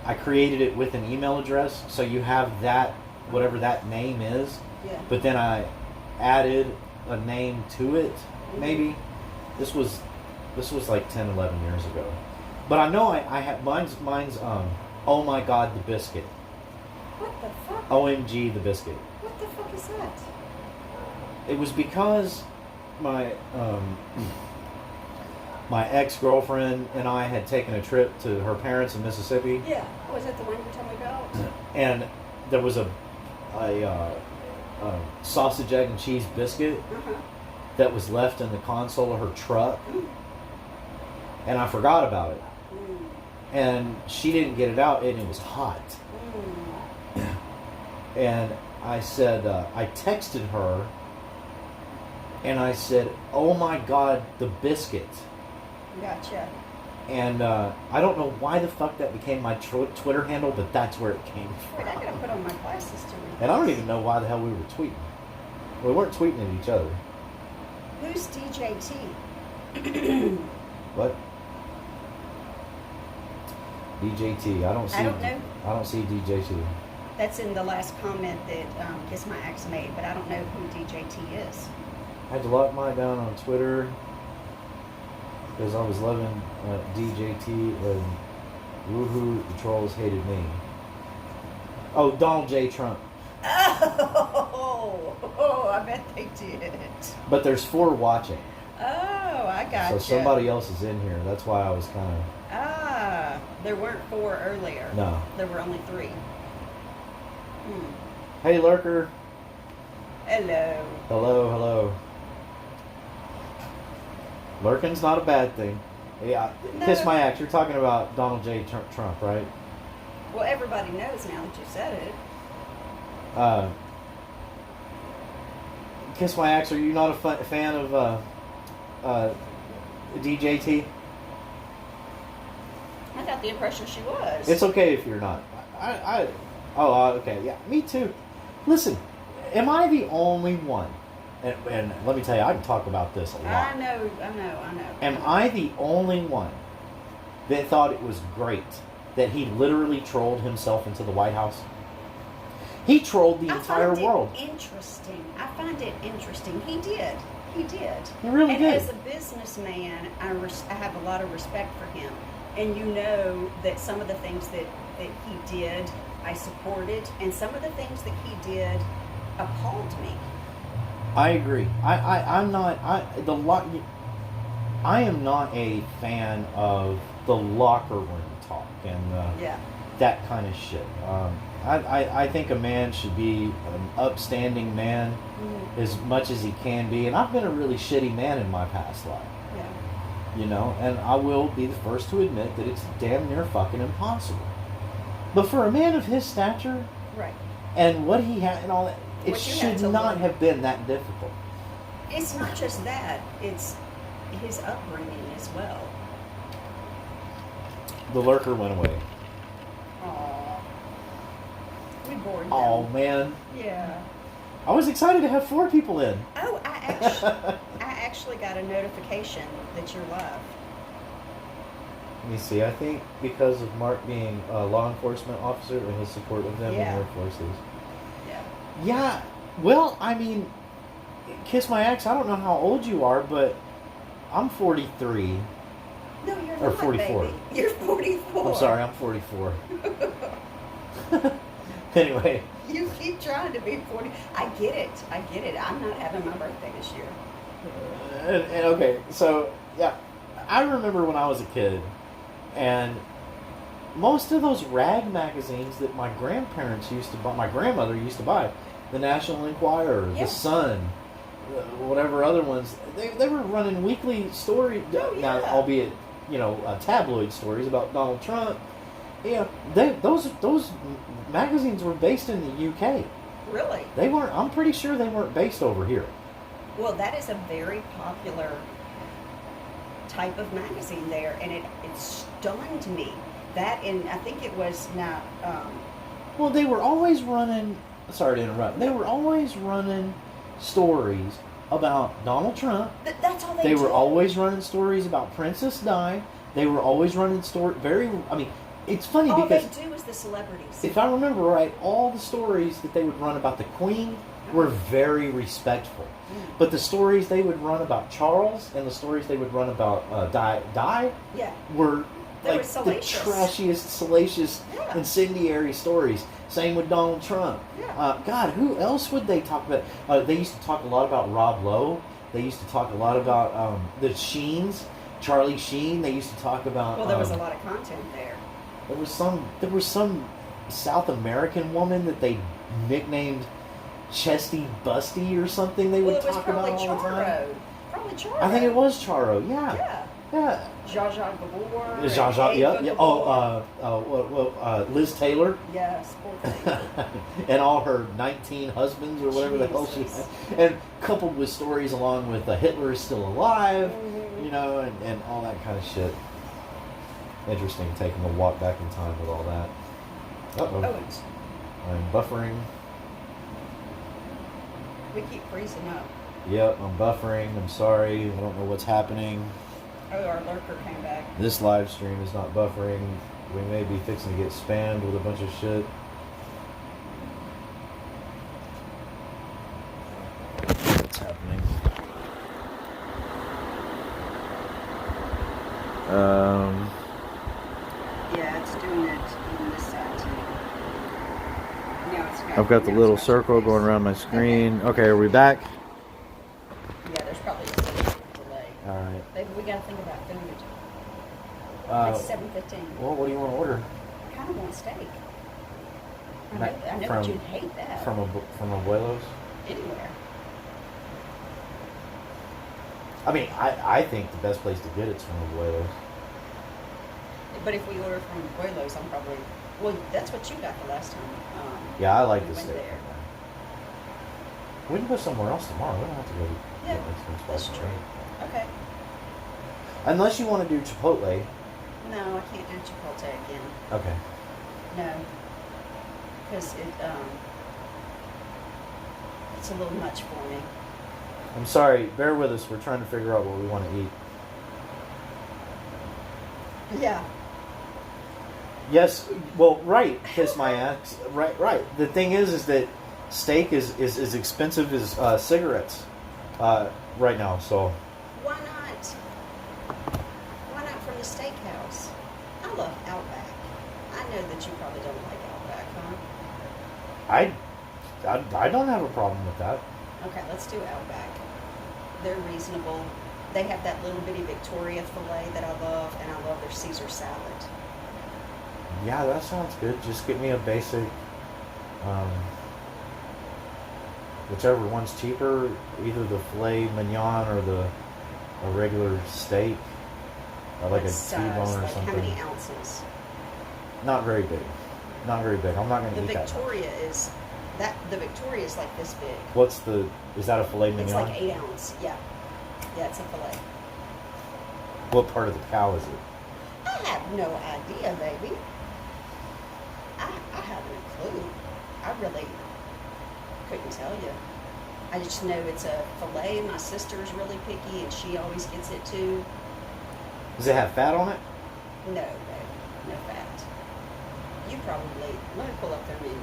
I created it with an email address, so you have that, whatever that name is. Yeah. But then I added a name to it, maybe. This was like 10, 11 years ago. But I know I have, mine's, oh my God, the biscuit. What the fuck? OMG, the biscuit. What the fuck is that? It was because my ex-girlfriend and I had taken a trip to her parents in Mississippi. Yeah. Was that the one you were telling me about? And there was a sausage, egg, and cheese biscuit that was left in the console of her truck. And I forgot about it. And she didn't get it out, and it was hot. And I said, I texted her, and I said, oh my God, the biscuit. Gotcha. And I don't know why the fuck that became my Twitter handle, but that's where it came Wait, I from. gotta put on my glasses to read. And I don't even know why the hell we were tweeting. We weren't tweeting at each other. Who's DJT? What? DJT. I don't see. I don't know. I don't see DJT. That's in the last comment that Kiss My Axe made, but I don't know who DJT is. I had to lock mine down on Twitter because I was loving DJT and woohoo, the trolls hated me. Oh, Donald J. Trump. Oh, I bet they did. But there's 4 watching. Oh, I got So somebody else is in here. That's why I was kind of... there weren't 4 earlier. No. There were only 3. Hey, Lurker. Hello. Hello, hello. Lurking's not a bad thing. Yeah, No. Kiss my axe. You're talking about Donald J. Trump, right? Well, everybody knows now that you said it. Kiss my axe. Are you not a fan of DJT? I got the impression she was. It's okay if you're not. Okay, yeah, me too. Listen, am I the only one? And let me tell you, I can talk about this a lot. I know. Am I the only one that thought it was great that he literally trolled himself into the White House? He trolled the entire world. Interesting. I find it interesting. He did. He really and did. As a businessman, I have a lot of respect for him. And you know that some of the things that he did, I supported, and some of the things that he did appalled me. I agree. I am not a fan of the locker room talk and that kind of shit. I think a man should be an upstanding man as much as he can be, and I've been a really shitty man in my past life. Yeah. You know, and I will be the first to admit that it's damn near fucking impossible. But for a man of his stature, right, and what he had and all that, it should not have been that difficult. It's not just that; it's his upbringing as well. The lurker went away. Aww. We bored them. Oh man. Yeah. I was excited to have 4 people in. Oh, I actually got a notification that you're live. Let me see. I think because of Mark being a law enforcement officer and his support of them in the Yeah. Air Forces. Yeah. Yeah. Well, I mean, kiss my ass. I don't know how old you are, but I'm 43. No, you're Or not, 44. baby. You're 44. I'm sorry, I'm 44. Anyway. You keep trying to be 40. I get it. I'm not having my birthday this year. And okay, so, yeah. I remember when I was a kid, and most of those rag magazines that my grandparents used to buy, my grandmother used to buy, the National Enquirer, Yeah. the Sun, whatever other ones, they were running weekly stories, Oh, yeah. now, albeit, tabloid stories about Donald Trump. Yeah, those magazines were based in the UK. Really? They weren't. I'm pretty sure they weren't based over here. Well, that is a very popular type of magazine there, and it stunned me. That, and I think it was now. Well, they were always running. Sorry to interrupt. They were always running stories about Donald Trump. That's all They did. were always running stories about Princess Di. They were always running it's funny all because they do is the celebrities. if I remember right, all the stories that they would run about the Queen were very respectful. But the stories they would run about Charles and the stories they would run about Di Yeah. were They were like the salacious. trashiest, salacious, Yeah. incendiary stories. Same with Donald Trump. Yeah. God, who else would they talk about? They used to talk a lot about Rob Lowe. They used to talk a lot about the Sheens, Charlie Sheen. They used to talk about. Well, there was a lot of content there. There was some South American woman that they nicknamed Chesty Busty or something. They would Well, it was talk about probably all the time. Charo. Probably Charo. I think it was Charo. Yeah. Yeah. Yeah. Zsa Zsa Gabor. Zsa Zsa, and yeah, Ava yeah. Gabor. Liz Taylor. Yes, poor thing. And all her 19 husbands or whatever the hell she Jesus. had. And coupled with stories along with Hitler is still alive, Mhm. and all that kind of shit. Interesting, taking a walk back in time with all that. Uh-oh. Oh, it's, I'm buffering. we keep freezing up. Yep, I'm buffering. I'm sorry. I don't know what's happening. Oh, our lurker came back. This live stream is not buffering. We may be fixing to get spammed with a bunch of shit. What's happening? Yeah, it's doing it on this side too. Now it's I've got the little circle going around my screen. Okay, are we back? Yeah, there's probably a delay. Alright. Maybe we gotta think about food. It's 7:15. Well, what do you want to order? I kind of want steak. I know From- that you'd hate that. From Abuelo's? Anywhere. I mean, I think the best place to get it's from Abuelo's. But if we order from Abuelo's, I'm probably... Well, that's what you got the last time. Yeah, I like we the went steak. there. We can go somewhere else tomorrow. We don't have to go to Yeah, Mexican that's spot true. tomorrow. Okay. Unless you want to do Chipotle. No, I can't do Chipotle again. Okay. No. Because it's a little much for me. I'm sorry. Bear with us. We're trying to figure out what we want to eat. Yeah. Yes. Well, right. Kiss my ass. Right. The thing is that steak is as expensive as cigarettes right now. So. Why not? Why not from the steakhouse? I love Outback. I know that you probably don't like Outback, huh? I don't have a problem with that. Okay, let's do Outback. They're reasonable. They have that little bitty Victoria filet that I love, and I love their Caesar salad. Yeah, that sounds good. Just get me a basic, whichever one's cheaper, either the filet mignon or a regular steak, or like What a size? T-bone or Like something. how many ounces? Not very big. Not very big. I'm not going to The eat that. Victoria is the Victoria is like this big. Is that a filet mignon? It's like 8 ounce. Yeah. Yeah, it's a filet. What part of the cow is it? I have no idea, baby. I haven't a clue. I really couldn't tell you. I just know it's a filet. My sister's really picky, and she always gets it too. Does it have fat on it? No, babe, no fat. You probably let me pull up their menu.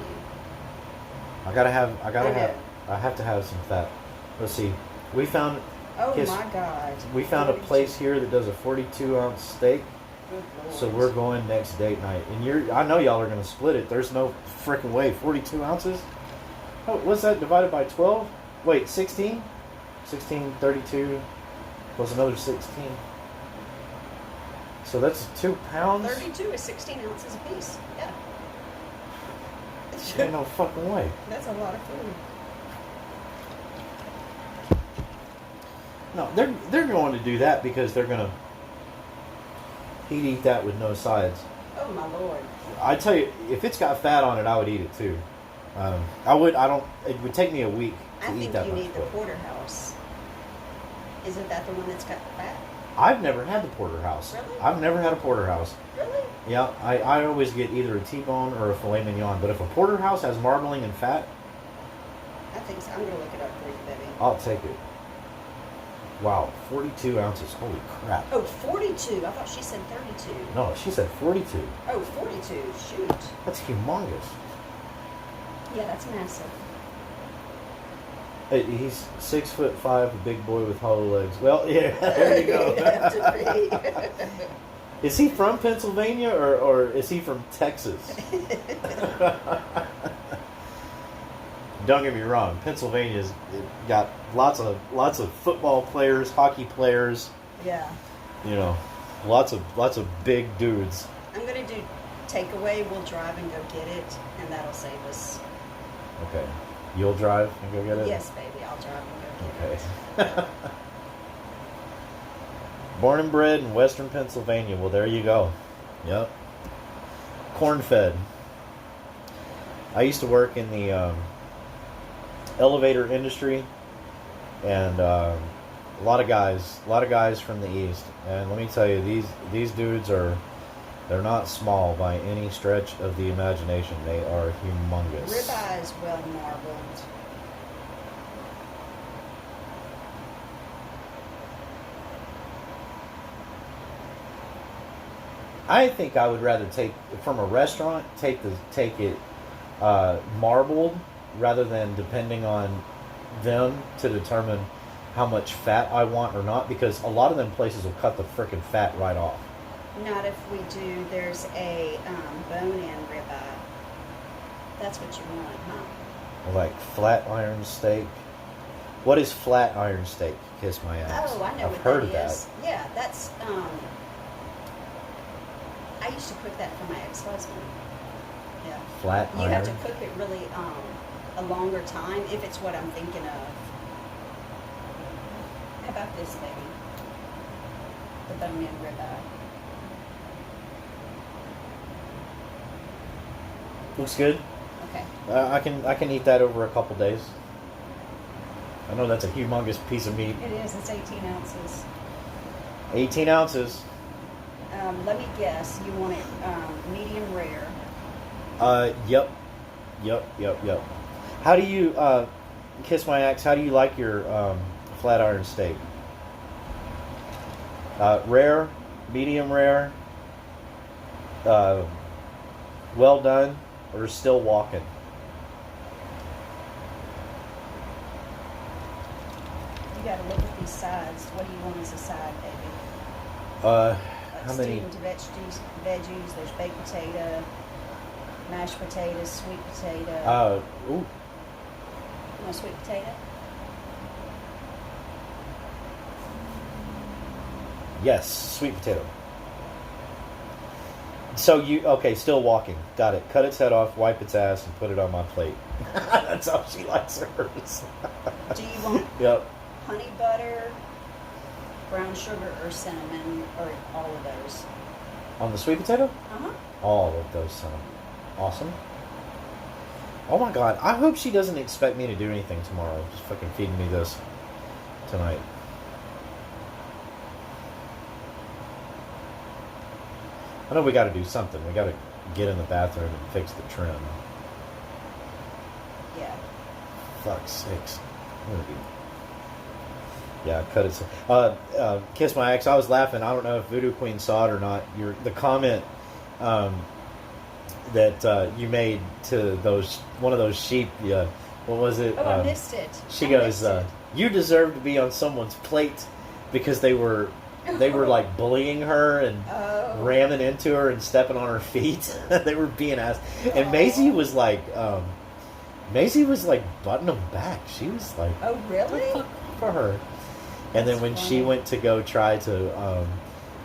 I have to have some fat. Let's see. We found. Oh Kiss, my God. We found a place here that does a 42-ounce steak. Good Lord. So we're going next date night, and I know y'all are going to split it. There's no freaking way. 42 ounces. Oh, what's that divided by 12? Wait, 16? 16, 32 plus another 16. So that's 2 pounds. 32 is 16 ounces a piece. Yeah. Ain't no fucking way. That's a lot of food. No, they're going to do that because they're going to. He'd eat that with no sides. Oh my Lord. I tell you, if it's got fat on it, I would eat it too. It would take me a week to eat that much. I think you need the porterhouse. Isn't that the one that's got fat? I've never had the porterhouse. Really? I've never had a porterhouse. Really? Yeah, I always get either a T-bone or a filet mignon. But if a porterhouse has marbling and fat, I think so. I'm going to look it up for you, baby. I'll take it. Wow, 42 ounces. Holy crap. Oh, 42. I thought she said 32. No, she said 42. Oh, 42. Shoot. That's humongous. Yeah, that's massive. Hey, he's 6'5", a big boy with hollow legs. Well, yeah, there you go. You have to be. Is he from Pennsylvania or is he from Texas? Don't get me wrong, Pennsylvania's got lots of football players, hockey players. Yeah. You know, lots of big dudes. I'm going to do takeaway. We'll drive and go get it, and that'll save us. Okay. You'll drive and go get it? Yes, baby. I'll drive and go get Okay. Born and bred in Western Pennsylvania. Well, there you go. Yep. Corn-fed. I used to work in the elevator industry, and a lot of guys from the east. And let me tell you, these dudes they're not small by any stretch of the imagination. They are humongous. Ribeye is well marbled. I think I would rather take from a restaurant take it marbled rather than depending on them to determine how much fat I want or not, because a lot of them places will cut the frickin' fat right off. Not if we do. There's a bone-in ribeye. That's what you want, huh? Like flat iron steak. What is flat iron steak? Kiss my ass. Oh, I know I've what heard that of is. Yeah, that's. I used to cook that for my ex-husband. Yeah. Flat You iron. have to cook it really a longer time if it's what I'm thinking of. How about this, baby? The bone-in ribeye. Looks good. Okay. I can eat that over a couple days. I know that's a humongous piece of meat. It is. It's 18 ounces. 18 ounces. Let me guess. You want it medium rare. Yep. How do you, Kiss my axe, how do you like your flat iron steak? Rare, medium rare, well done, or still walking? You got to look at these sides. What do you want as a side, baby? How Like many? steamed veggies. There's baked potato, mashed potatoes, sweet potato. Ooh. You want sweet potato? Yes, sweet potato. So still walking. Got it. Cut its head off, wipe its ass, and put it on my plate. That's how she likes hers. Do you want Yep. honey butter, brown sugar, or cinnamon, or all of those? On the sweet potato? Uh-huh. All of those sound awesome. Oh my god, I hope she doesn't expect me to do anything tomorrow. Just fucking feeding me this tonight. I know we gotta do something. We gotta get in the bathroom and fix the trim. Yeah. Fuck's sakes. Yeah, cut it. Kiss My Ex. I was laughing. I don't know if Voodoo Queen saw it or not. The comment that you made to one of those sheep. What was it? Oh, I missed it. She goes, "You deserve to be on someone's plate," because they were like bullying her and ramming into her and stepping on her feet. They were being asked, and Maisie was like butting them back. She was like, "Oh, really?" For her. And then when she went to go try to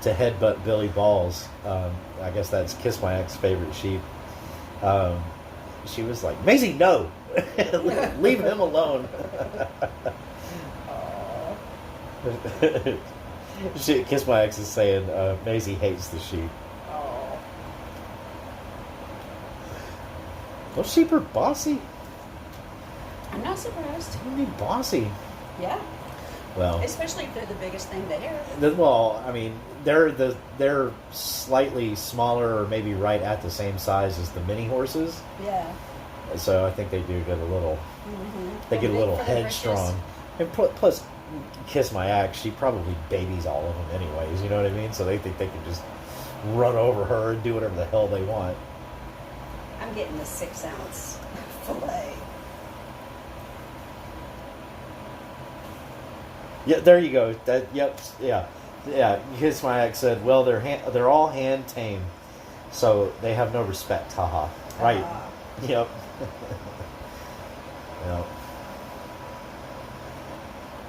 headbutt Billy Balls, I guess that's Kiss My Ex's favorite sheep. She was like, "Maisie, no, leave him alone." Kiss My Ex is saying Maisie hates the sheep. Those sheep are bossy. I'm not surprised. What do you mean bossy? Yeah. Well, especially if they're the biggest thing there. Well, I mean, they're slightly smaller, or maybe right at the same size as the mini horses. Yeah. So I think they do get a little. Mm-hmm. They get a little headstrong, and plus, Kiss My Ex, she probably babies all of them anyways. You know what I mean? So they think they can just run over her and do whatever the hell they want. I'm getting the 6-ounce fillet. Yeah, there you go. Yeah. Kiss My Ex said, "Well, they're all hand tamed, so they have no respect." Haha. Right. Yep. Yep.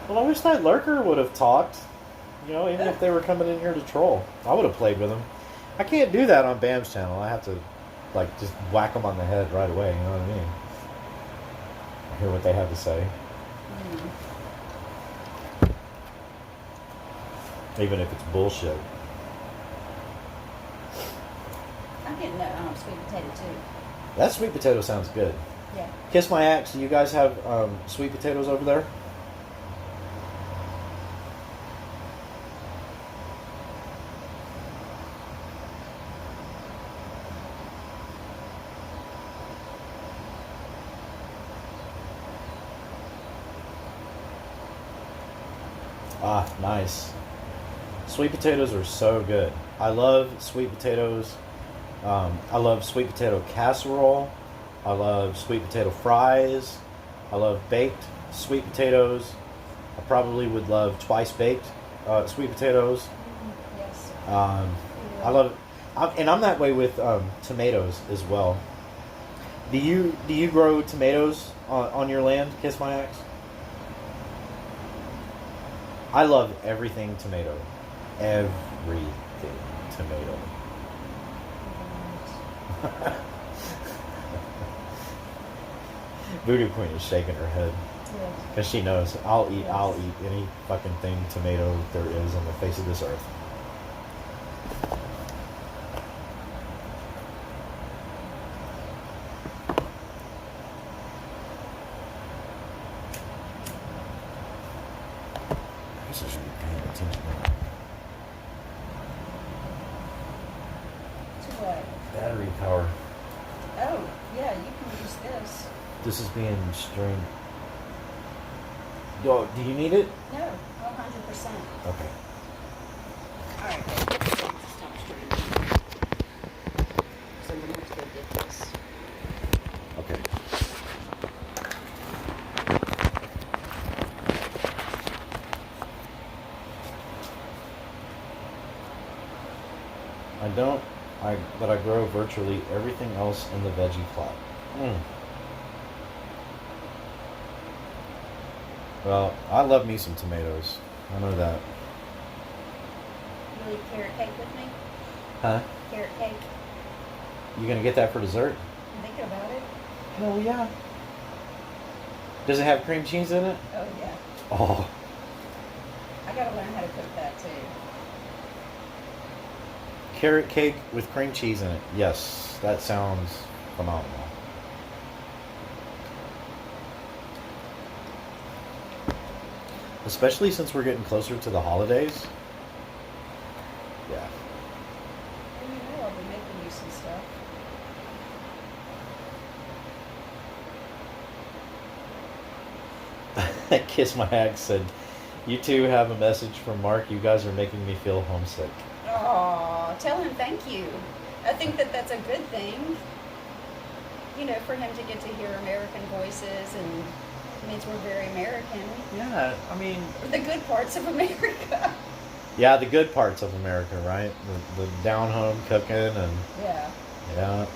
Well, I wish that lurker would have talked. You know, even if they were coming in here to troll, I would have played with them. I can't do that on Bam's channel. I have to, just whack them on the head right away. You know what I mean? Hear what they have to say. Even if it's bullshit. I'm getting that sweet potato too. That sweet potato sounds good. Yeah. Kiss My Ex, do you guys have sweet potatoes over there? Ah, nice. Sweet potatoes are so good. I love sweet potatoes. I love sweet potato casserole. I love sweet potato fries. I love baked sweet potatoes. I probably would love twice baked sweet potatoes. Yes. I love, and I'm that way with tomatoes as well. Do you grow tomatoes on your land, Kiss My Ex? I love everything tomato. Everything tomato. Voodoo Queen is shaking her head because she knows I'll eat any fucking thing tomato there is on the face of this earth. This is really paying attention. To what? Battery power. Oh, yeah, you can use this. This is being streamed. Do you need it? No, 100%. Okay. All right, stop streaming. So we need to go get this. Okay. But I grow virtually everything else in the veggie plot. Well, I love me some tomatoes. I know that. You eat carrot cake with me? Huh? Carrot cake? You gonna get that for dessert? I'm thinking about it. Hell yeah. Does it have cream cheese in it? Oh, yeah. Oh. I gotta learn how to cook that too. Carrot cake with cream cheese in it. Yes, that sounds phenomenal. Especially since we're getting closer to the holidays. Yeah. And you know I'll be making you some stuff. Kiss My Ex said, "You two have a message from Mark. You guys are making me feel homesick." Oh, tell him thank you. I think that that's a good thing. You know, for him to get to hear American voices, and it means we're very American. Yeah, I mean, The good parts of America. yeah, the good parts of America, right? The down home cooking and Yeah.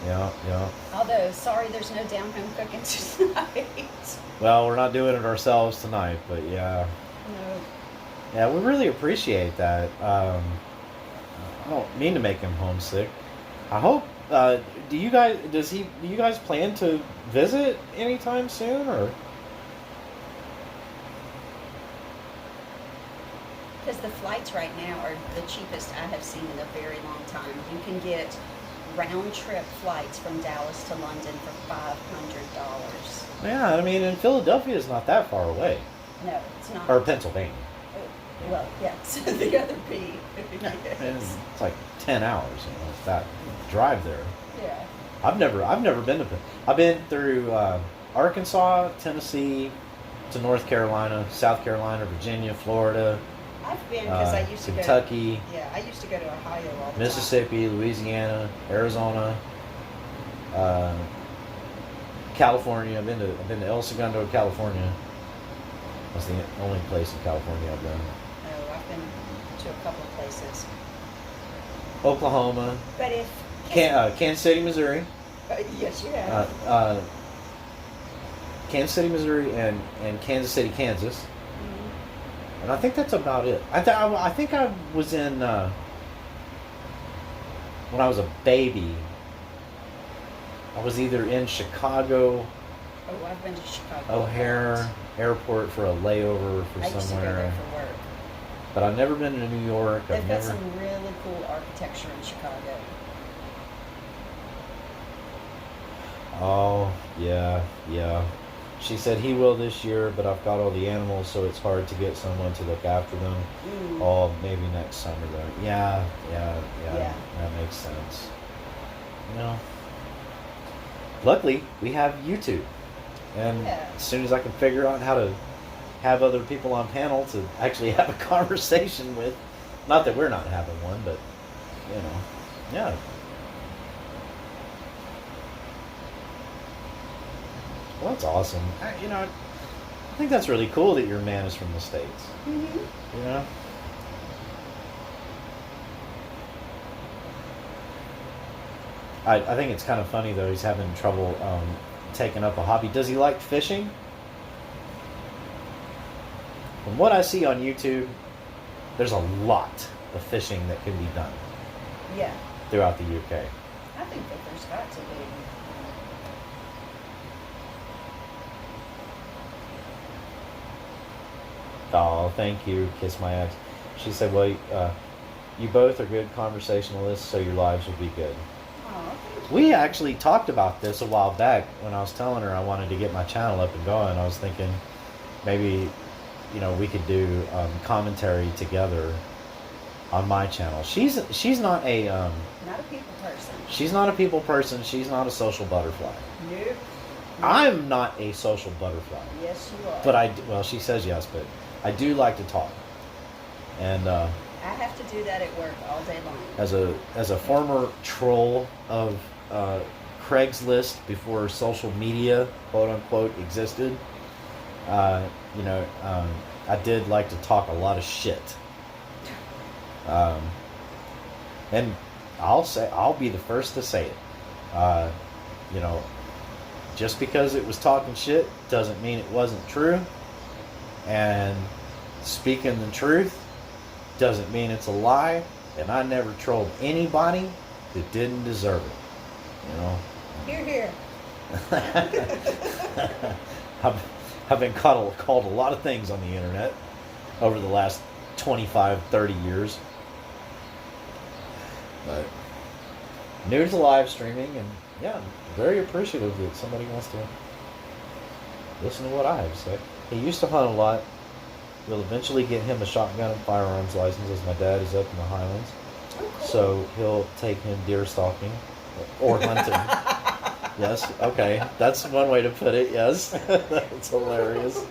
yeah. Although, sorry, there's no down home cooking tonight. Well, we're not doing it ourselves tonight, but yeah. No. Yeah, we really appreciate that. I don't mean to make him homesick. I hope. Do you guys plan to visit anytime soon, or? Because the flights right now are the cheapest I have seen in a very long time. You can get round trip flights from Dallas to London for $500. Yeah, I mean, and Philadelphia is not that far away, No, it's not. or Pennsylvania. Well, yes, the other P. It's like 10 hours. That drive there. Yeah. I've never been to. I've been through Arkansas, Tennessee, to North Carolina, South Carolina, Virginia, Florida. I've been because I used to Kentucky. go. Yeah, I used to go to Ohio all the Mississippi, Louisiana, Arizona, California. I've been to El Segundo, California. That's the only place in California I've been. time. Oh, I've been to a couple of places. Oklahoma, But if Kansas City, Missouri, yes, you have. Kansas City, Missouri, and Kansas City, Kansas. Mhm. And I think that's about it. I think I was in when I was a baby. I was either in Chicago, Oh, I've been to Chicago. O'Hare Airport for a layover for I used to go somewhere, there for work. but I've never been to New York. They've I've got never. some really cool architecture in Chicago. Oh yeah. She said he will this year, but I've got all the animals, so it's hard to get someone to look after them. Mm. Oh, maybe next summer though. Yeah. Yeah. That makes sense. You know. Luckily, we have YouTube, and Yeah. as soon as I can figure out how to have other people on panel to actually have a conversation with, not that we're not having one, but you know, yeah. Well, that's awesome. I think that's really cool that your man is from the States. Mm-hmm. You know? I think it's kind of funny, though. He's having trouble taking up a hobby. Does he like fishing? From what I see on YouTube, there's a lot of fishing that can be done Yeah. throughout the UK. I think that there's got to be. Oh, thank you. Kiss my ex. She said, well, you both are good conversationalists, so your lives will be good. Oh, thank you. We actually talked about this a while back when I was telling her I wanted to get my channel up and going. I was thinking maybe, we could do commentary together on my channel. She's not a Not a people person. she's not a people person. She's not a social butterfly. Nope. I'm not a social butterfly. Yes, you are. But she says yes, but I do like to talk. And I have to do that at work all day long. as a former troll of Craigslist before social media, quote unquote, existed, I did like to talk a lot of shit. And I'll be the first to say it. Just because it was talking shit doesn't mean it wasn't true. And speaking the truth doesn't mean it's a lie. And I never trolled anybody that didn't deserve it. Hear, hear. I've been called a lot of things on the internet over the last 25, 30 years. But new to live streaming, and yeah, I'm very appreciative that somebody wants to listen to what I have to say. He used to hunt a lot. We'll eventually get him a shotgun and firearms license, as my dad is up in the Highlands. Oh, cool. So he'll take him deer stalking or hunting. Yes, okay. That's one way to put it, yes. That's hilarious.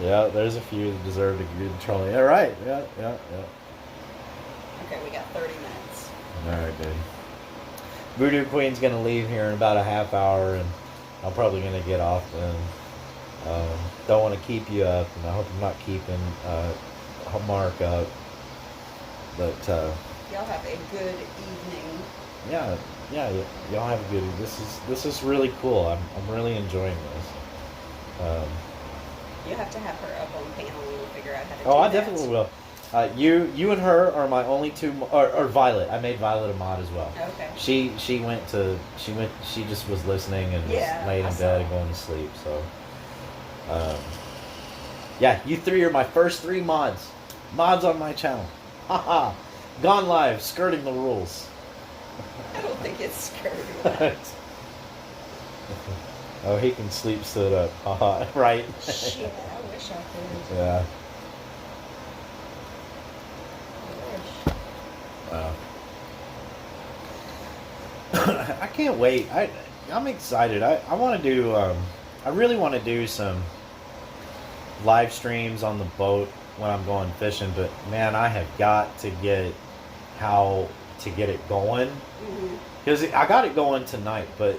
Yeah, there's a few that deserve a good trolling. All right. Yeah. Okay, we got 30 minutes. All right, dude. Voodoo Queen's gonna leave here in about a half hour, and I'm probably gonna get off. And don't want to keep you up, and I hope I'm not keeping Mark up. But Y'all have a good evening. yeah, y'all have a good. This is really cool. I'm really enjoying this. You have to have her up on panel and we'll figure out how to do Oh, I that. definitely will. You and her are my only two, or Violet. I made Violet a mod as well. Okay. She just was listening and Yeah, was laying I in saw bed that. and going to sleep. So, yeah, you three are my first 3 mods on my channel. Haha, gone live, skirting the rules. I don't think it's scary. Oh, he can sleep stood up. Haha, right. Shit, I wish I could. Yeah. I wish. I can't wait. I'm excited. I want to do. I really want to do some live streams on the boat when I'm going fishing. But man, I have got to get how to get it going because I got it going tonight. But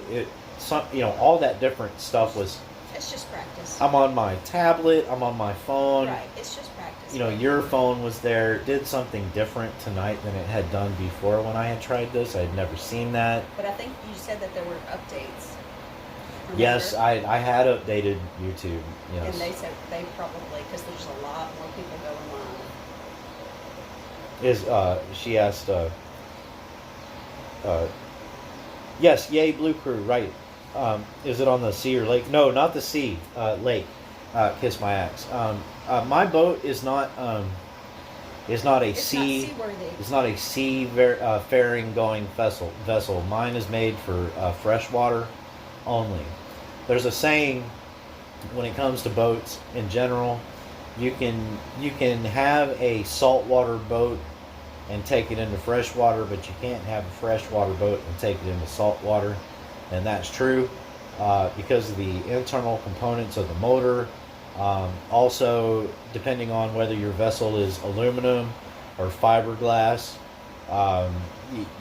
all that different stuff was. It's just practice. I'm on my tablet. I'm on my phone. Right. It's just practice. Your phone was there. Did something different tonight than it had done before when I had tried this. I had never seen that. But I think you said that there were updates. Remember? Yes, I had updated YouTube. Yes. And they said they probably, because there's a lot more people going live. She asked? Yes, yay, Blue Crew. Right. Is it on the sea or lake? No, not the sea. Lake. Kiss my axe. My boat is not a It's sea. not seaworthy. It's not a sea faring going vessel. Mine is made for freshwater only. There's a saying when it comes to boats in general. You can have a saltwater boat and take it into freshwater, but you can't have a freshwater boat and take it into saltwater. And that's true because of the internal components of the motor. Also, depending on whether your vessel is aluminum or fiberglass,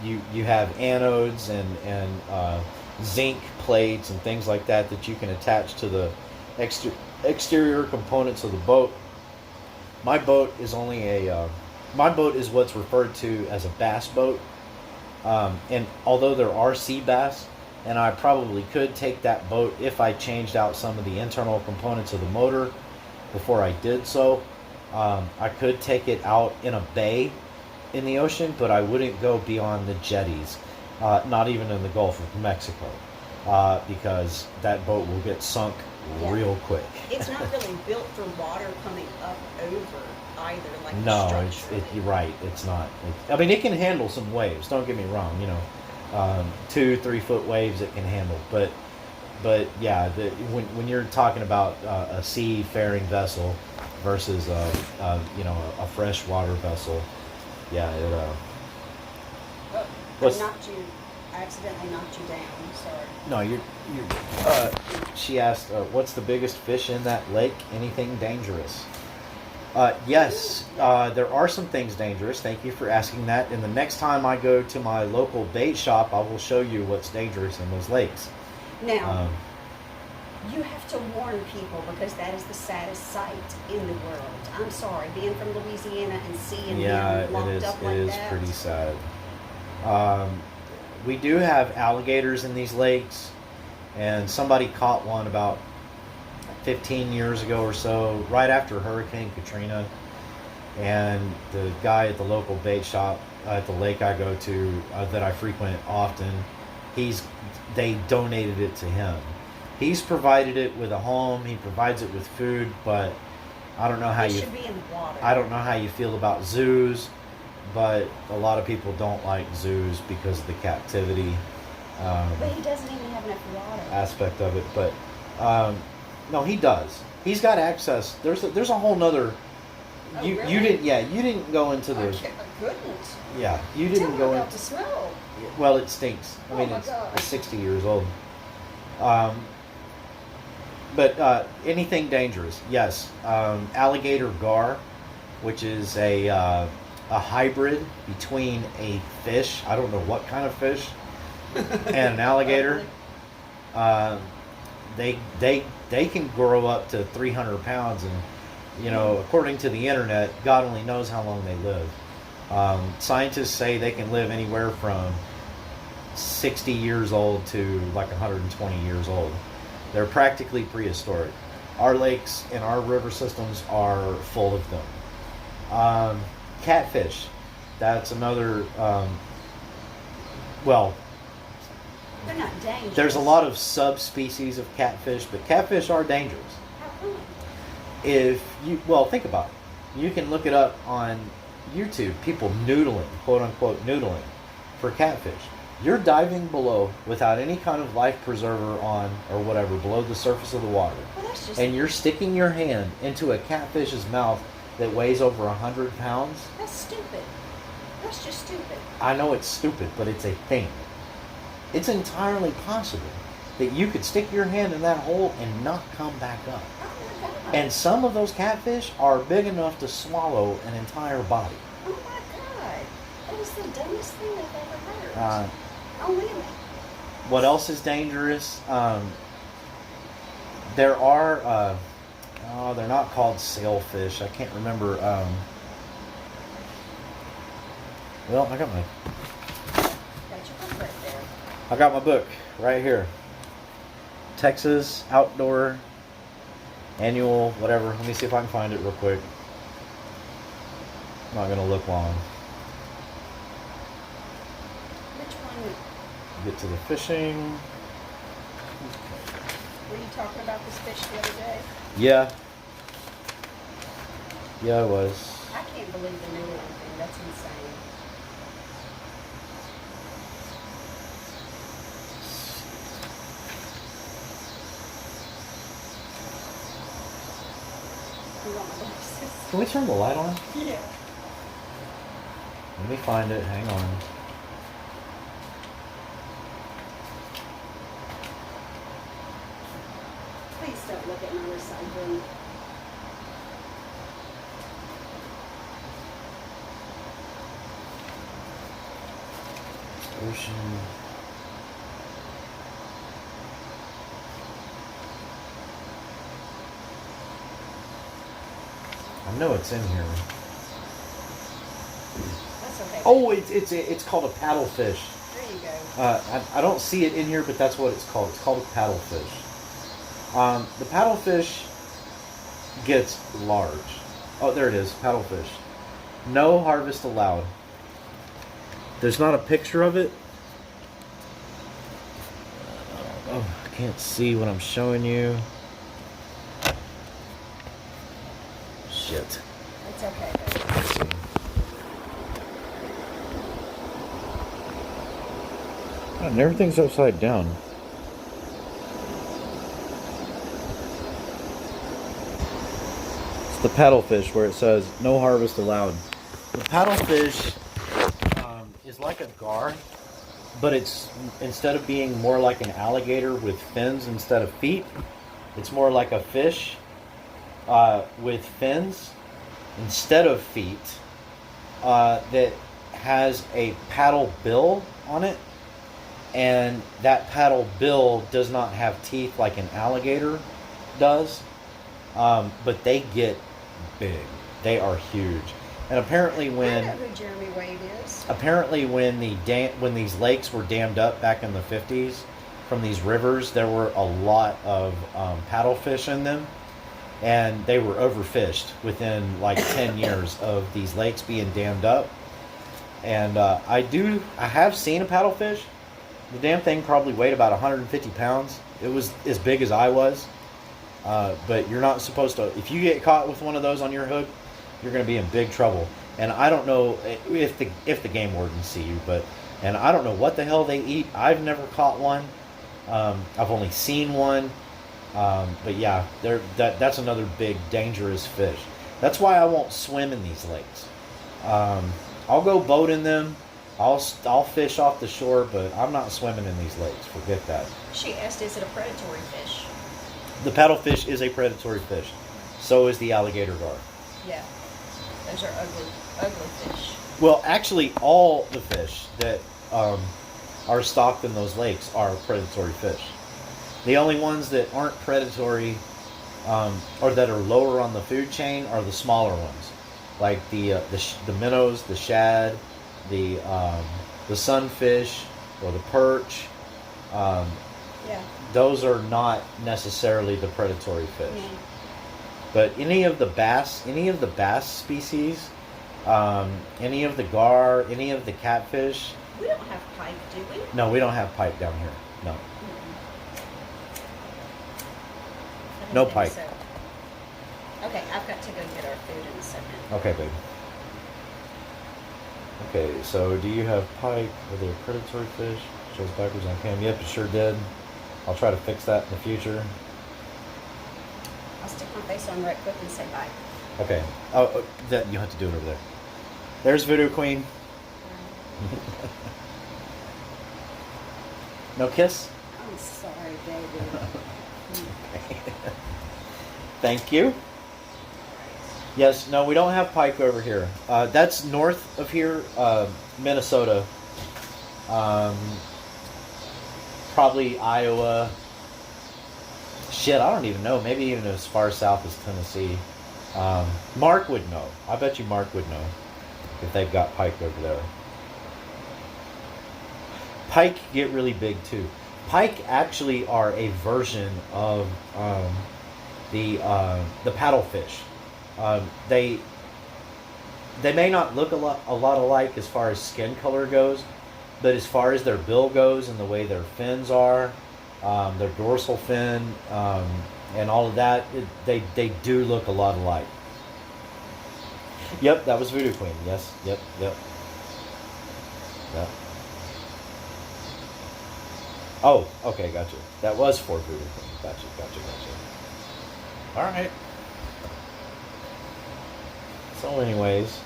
you have anodes and zinc plates and things like that you can attach to the exterior components of the boat. My boat is what's referred to as a bass boat, and although there are sea bass, and I probably could take that boat if I changed out some of the internal components of the motor before I did so. I could take it out in a bay in the ocean, but I wouldn't go beyond the jetties, not even in the Gulf of Mexico, because that boat will get sunk real quick. It's not really built for water coming up over either. Like No, you're right. It's not. It can handle some waves. Don't get me wrong. 2-3 foot waves it can handle, but yeah, when you're talking about a seafaring vessel versus a freshwater vessel, yeah, I accidentally knocked you down. Sorry. No, you're. She asked, "What's the biggest fish in that lake? Anything dangerous?" Yes, there are some things dangerous. Thank you for asking that. And the next time I go to my local bait shop, I will show you what's dangerous in those lakes. Now, you have to warn people because that is the saddest sight in the world. I'm sorry, being from Louisiana and seeing them locked up like that. It is pretty sad. We do have alligators in these lakes, and somebody caught one about 15 years ago or so, right after Hurricane Katrina, and the guy at the local bait shop at the lake I go to that I frequent often, they donated it to him. He's provided it with a home, he provides it with food, but I don't know how It should be in water. I don't know how you feel about zoos, but a lot of people don't like zoos because of the captivity But he doesn't even have enough water. aspect of it. But no, he does. He's got access. There's a whole nother. Oh, You really? didn't go into the. Okay, goodness. Yeah, you didn't Tell go me into. about the smell. Well, it stinks. I Oh mean, my it's God. 60 years old. But anything dangerous, yes. Alligator Gar, which is a hybrid between a fish, I don't know what kind of fish, and an alligator. They can grow up to 300 pounds, and according to the internet, God only knows how long they live. Scientists say they can live anywhere from 60 years old to like 120 years old. They're practically prehistoric. Our lakes and our river systems are full of them. Catfish, that's another, they're not dangerous. there's a lot of subspecies of catfish, but catfish are dangerous. How come? Think about it. You can look it up on YouTube, people noodling, quote unquote noodling, for catfish. You're diving below without any kind of life preserver on or whatever, below the surface of the water. And you're sticking your hand into a catfish's mouth that weighs over 100 pounds. That's stupid. That's just stupid. I know it's stupid, but it's a thing. It's entirely possible that you could stick your hand in that hole and not come back up. Oh my God. And some of those catfish are big enough to swallow an entire body. Oh my God. That was the dumbest thing I've ever heard. Oh, really? What else is dangerous? There are, they're not called sailfish. I can't remember. Well, I got my Got your book right there. I got my book right here. Texas Outdoor Annual, whatever. Let me see if I can find it real quick. I'm not gonna look long. Which one? Get to the fishing. Were you talking about this fish the other day? Yeah. Yeah, I was. I can't believe the noodling thing. That's insane. You want my glasses? Can we turn the light on? Yeah. Let me find it. Hang on. Please don't look at my recycling. Ocean. I know it's in here. That's okay. Oh, it's called a paddlefish. There you go. I don't see it in here, but that's what it's called. It's called a paddlefish. The paddlefish gets large. Oh, there it is, paddlefish. No harvest allowed. There's not a picture of it. Oh, I can't see what I'm showing you. Shit. It's okay, baby. Let's see. God, and everything's upside down. It's the paddlefish where it says no harvest allowed. The paddlefish is like a gar, but it's instead of being more like an alligator with fins instead of feet, it's more like a fish with fins instead of feet that has a paddle bill on it, and that paddle bill does not have teeth like an alligator does, but they get big. They are huge. And apparently I know who Jeremy Wade is. Apparently when these lakes were dammed up back in the 50s from these rivers, there were a lot of paddlefish in them, and they were overfished within like 10 years of these lakes being dammed up. And I have seen a paddlefish. The damn thing probably weighed about 150 pounds. It was as big as I was. But you're not supposed to, if you get caught with one of those on your hook, you're going to be in big trouble. And I don't know if the game wardens see you, and I don't know what the hell they eat. I've never caught one. I've only seen one. But yeah, that's another big dangerous fish. That's why I won't swim in these lakes. I'll go boat in them. I'll fish off the shore, but I'm not swimming in these lakes. Forget that. She asked, is it a predatory fish? The paddlefish is a predatory fish. So is the alligator gar. Yeah. Those are ugly, ugly fish. Well, actually, all the fish that are stocked in those lakes are predatory fish. The only ones that aren't predatory or that are lower on the food chain are the smaller ones, like the minnows, the shad, the sunfish, or the perch. Yeah. Those are not necessarily the predatory fish. Mm. But any of the bass species, any of the gar, any of the catfish. We don't have pike, do we? No, we don't have pike down here. No. Mm-hmm. No pike. So. Okay, I've got to go get our food in a second. Okay, baby. Okay, so do you have pike? Are they a predatory fish? Shows backwards on cam. Yep, it sure did. I'll try to fix that in the future. I'll stick my face on right quick and say bye. Okay. Oh, that you have to do it over there. There's Voodoo Queen. No kiss? I'm sorry, baby. Okay. Thank you. Yes, no, we don't have pike over here. That's north of here, Minnesota. Probably Iowa. Shit, I don't even know. Maybe even as far south as Tennessee. Mark would know. I bet you Mark would know if they've got pike over there. Pike get really big too. Pike actually are a version of the paddlefish. They may not look a lot alike as far as skin color goes, but as far as their bill goes and the way their fins are, their dorsal fin, and all of that, they do look a lot alike. Yep, that was Voodoo Queen. Yes, yep. Oh, okay, gotcha. That was for Voodoo Queen. Gotcha. All right. So, anyways,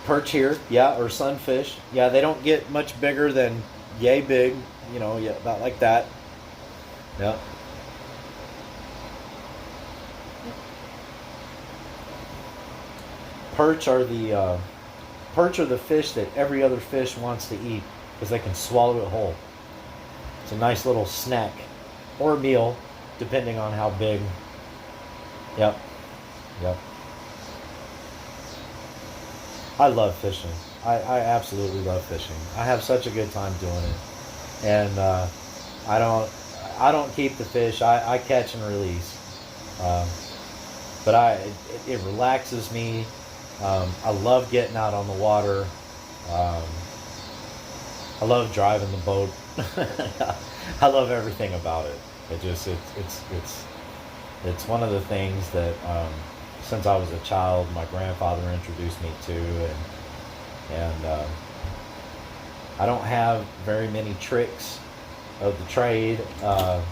perch here, yeah, or sunfish, yeah. They don't get much bigger than yay big, yeah, about like that. Yeah. Perch are the fish that every other fish wants to eat because they can swallow it whole. It's a nice little snack or meal, depending on how big. Yep. I love fishing. I absolutely love fishing. I have such a good time doing it, and I don't keep the fish. I catch and release, but it relaxes me. I love getting out on the water. I love driving the boat. I love everything about it. It's one of the things that since I was a child, my grandfather introduced me to, and I don't have very many tricks of the trade, but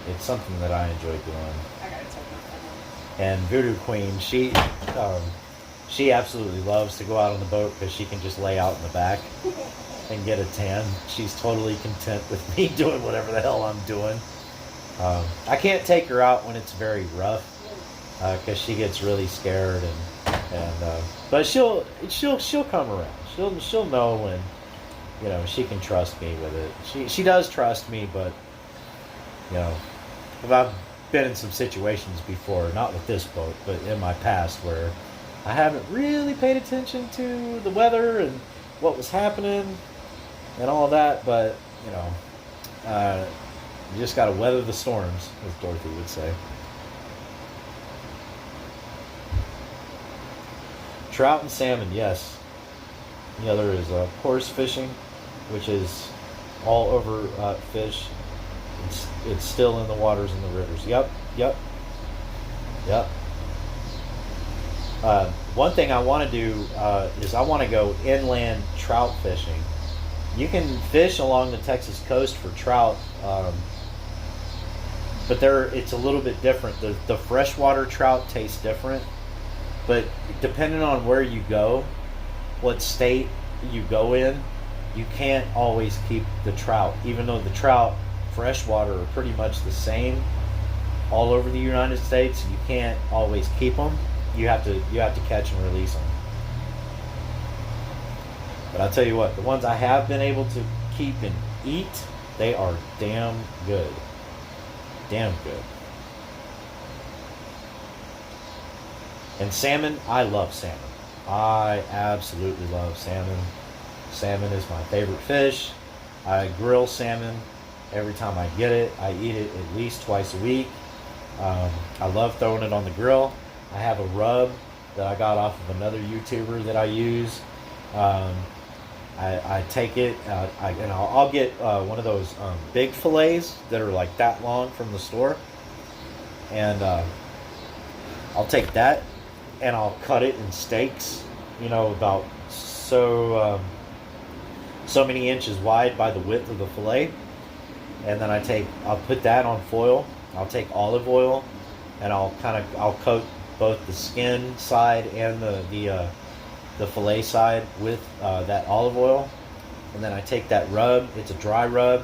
it's something that I enjoy doing. I gotta take my phone off. And Voodoo Queen, she absolutely loves to go out on the boat because she can just lay out in the back and get a tan. She's totally content with me doing whatever the hell I'm doing. I can't take her out when it's very rough because she gets really scared, but she'll come around. She'll know when she can trust me with it. She does trust me, but if I've been in some situations before, not with this boat, but in my past, where I haven't really paid attention to the weather and what was happening and all that, but you just got to weather the storms, as Dorothy would say. Trout and salmon, yes. The other is coarse fishing, which is all over fish. It's still in the waters and the rivers. Yep. One thing I want to do is I want to go inland trout fishing. You can fish along the Texas coast for trout, but it's a little bit different. The freshwater trout tastes different, but depending on where you go, what state you go in, you can't always keep the trout, even though the trout freshwater are pretty much the same all over the United States. You can't always keep them. You have to catch and release them. But I'll tell you what, the ones I have been able to keep and eat, they are damn good. Damn good. And salmon, I love salmon. I absolutely love salmon. Salmon is my favorite fish. I grill salmon every time I get it. I eat it at least twice a week. I love throwing it on the grill. I have a rub that I got off of another YouTuber that I use. I take it, I'll get one of those big fillets that are like that long from the store. And I'll take that and I'll cut it in steaks, about so many inches wide by the width of the fillet. And then I'll put that on foil. I'll take olive oil and I'll coat both the skin side and the fillet side with that olive oil. And then I take that rub, it's a dry rub,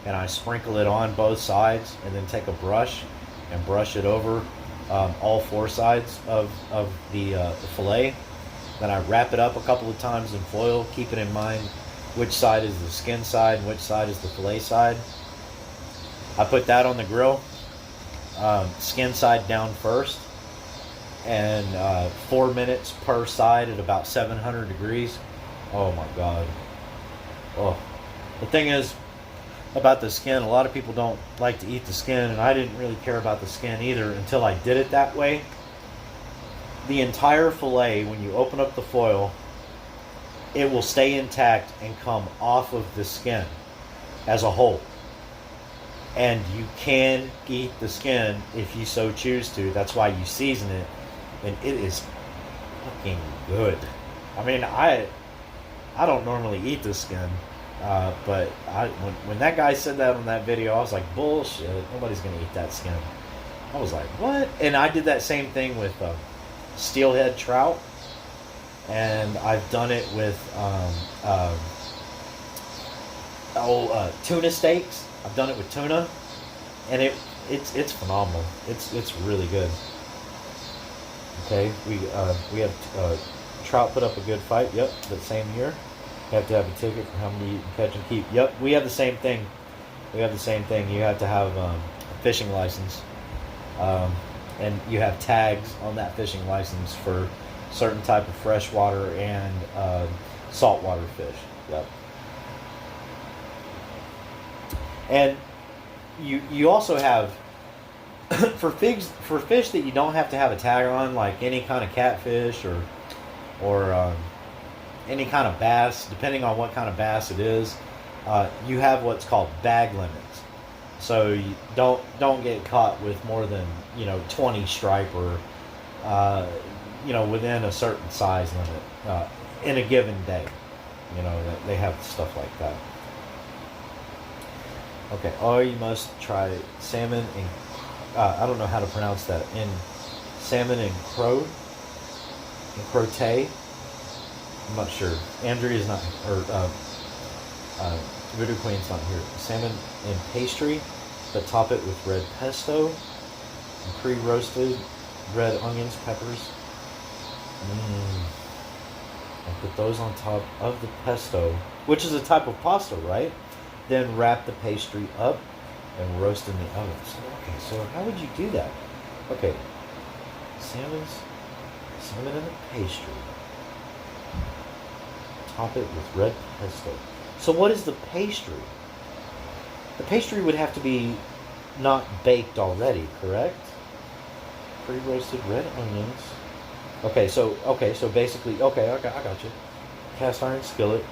and I sprinkle it on both sides, and then take a brush and brush it over all four sides of the fillet. Then I wrap it up a couple of times in foil, keeping in mind which side is the skin side and which side is the fillet side. I put that on the grill, skin side down first, and 4 minutes per side at about 700 degrees. Oh my God. Oh, the thing is about the skin, a lot of people don't like to eat the skin, and I didn't really care about the skin either until I did it that way. The entire fillet, when you open up the foil, it will stay intact and come off of the skin as a whole. And you can eat the skin if you so choose to. That's why you season it, and it is fucking good. I mean, I don't normally eat the skin, but when that guy said that on that video, I was like, bullshit, nobody's gonna eat that skin. I was like, what? And I did that same thing with steelhead trout, and I've done it with tuna steaks. I've done it with tuna, and it's phenomenal. It's really good. Okay, we have trout put up a good fight. Yep, the same year. You have to have a ticket for how many you can catch and keep. Yep, we have the same thing. You have to have a fishing license, and you have tags on that fishing license for certain type of freshwater and saltwater fish. Yep. And you also have for fish that you don't have to have a tag on, like any kind of catfish or any kind of bass, depending on what kind of bass it is, you have what's called bag limits. So you don't get caught with more than 20 striper, within a certain size limit in a given day. They have stuff like that. Okay, you must try salmon and I don't know how to pronounce that. In salmon and crotay. I'm not sure. Andrea's not, or Voodoo Queen's not here. Salmon and pastry, but top it with red pesto and pre-roasted red onions, peppers. And put those on top of the pesto, which is a type of pasta, right? Then wrap the pastry up and roast in the oven. So how would you do that? Okay, salmon and the pastry. Top it with red pesto. So what is the pastry? The pastry would have to be not baked already, correct? Pre-roasted red onions. Okay, so basically, I got you. Cast iron skillet.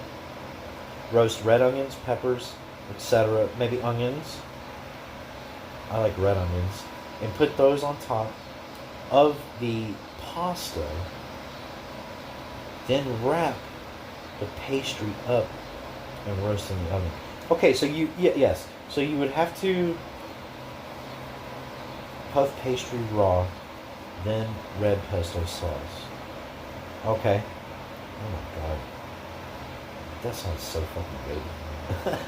Roast red onions, peppers, etc. Maybe onions. I like red onions. And put those on top of the pasta. Then wrap the pastry up and roast in the oven. Okay, so yes. So you would have to puff pastry raw, then red pesto sauce. Okay. Oh my God. That sounds so fucking good.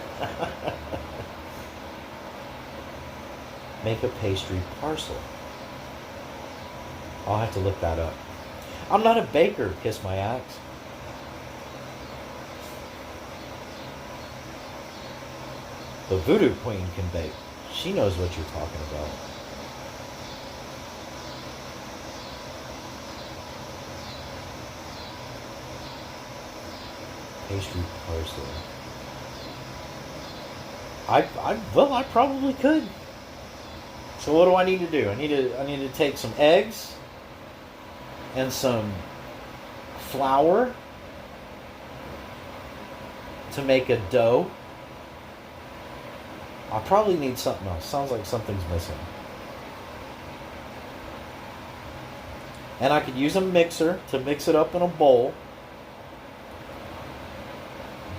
make a pastry parcel. I'll have to look that up. I'm not a baker, kiss my axe. The Voodoo Queen can bake. She knows what you're talking about. Pastry parcel. I probably could. So what do I need to do? I need to take some eggs and some flour to make a dough. I probably need something else. Sounds like something's missing. And I could use a mixer to mix it up in a bowl.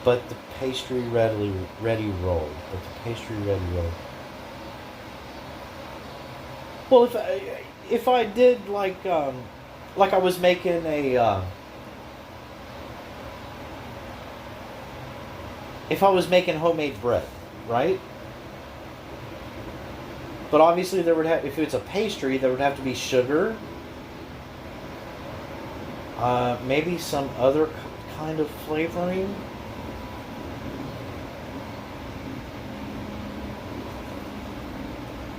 But the pastry ready rolled. Well, if I did like I was making a if I was making homemade bread, right? But obviously there would have, if it's a pastry, there would have to be sugar, maybe some other kind of flavoring.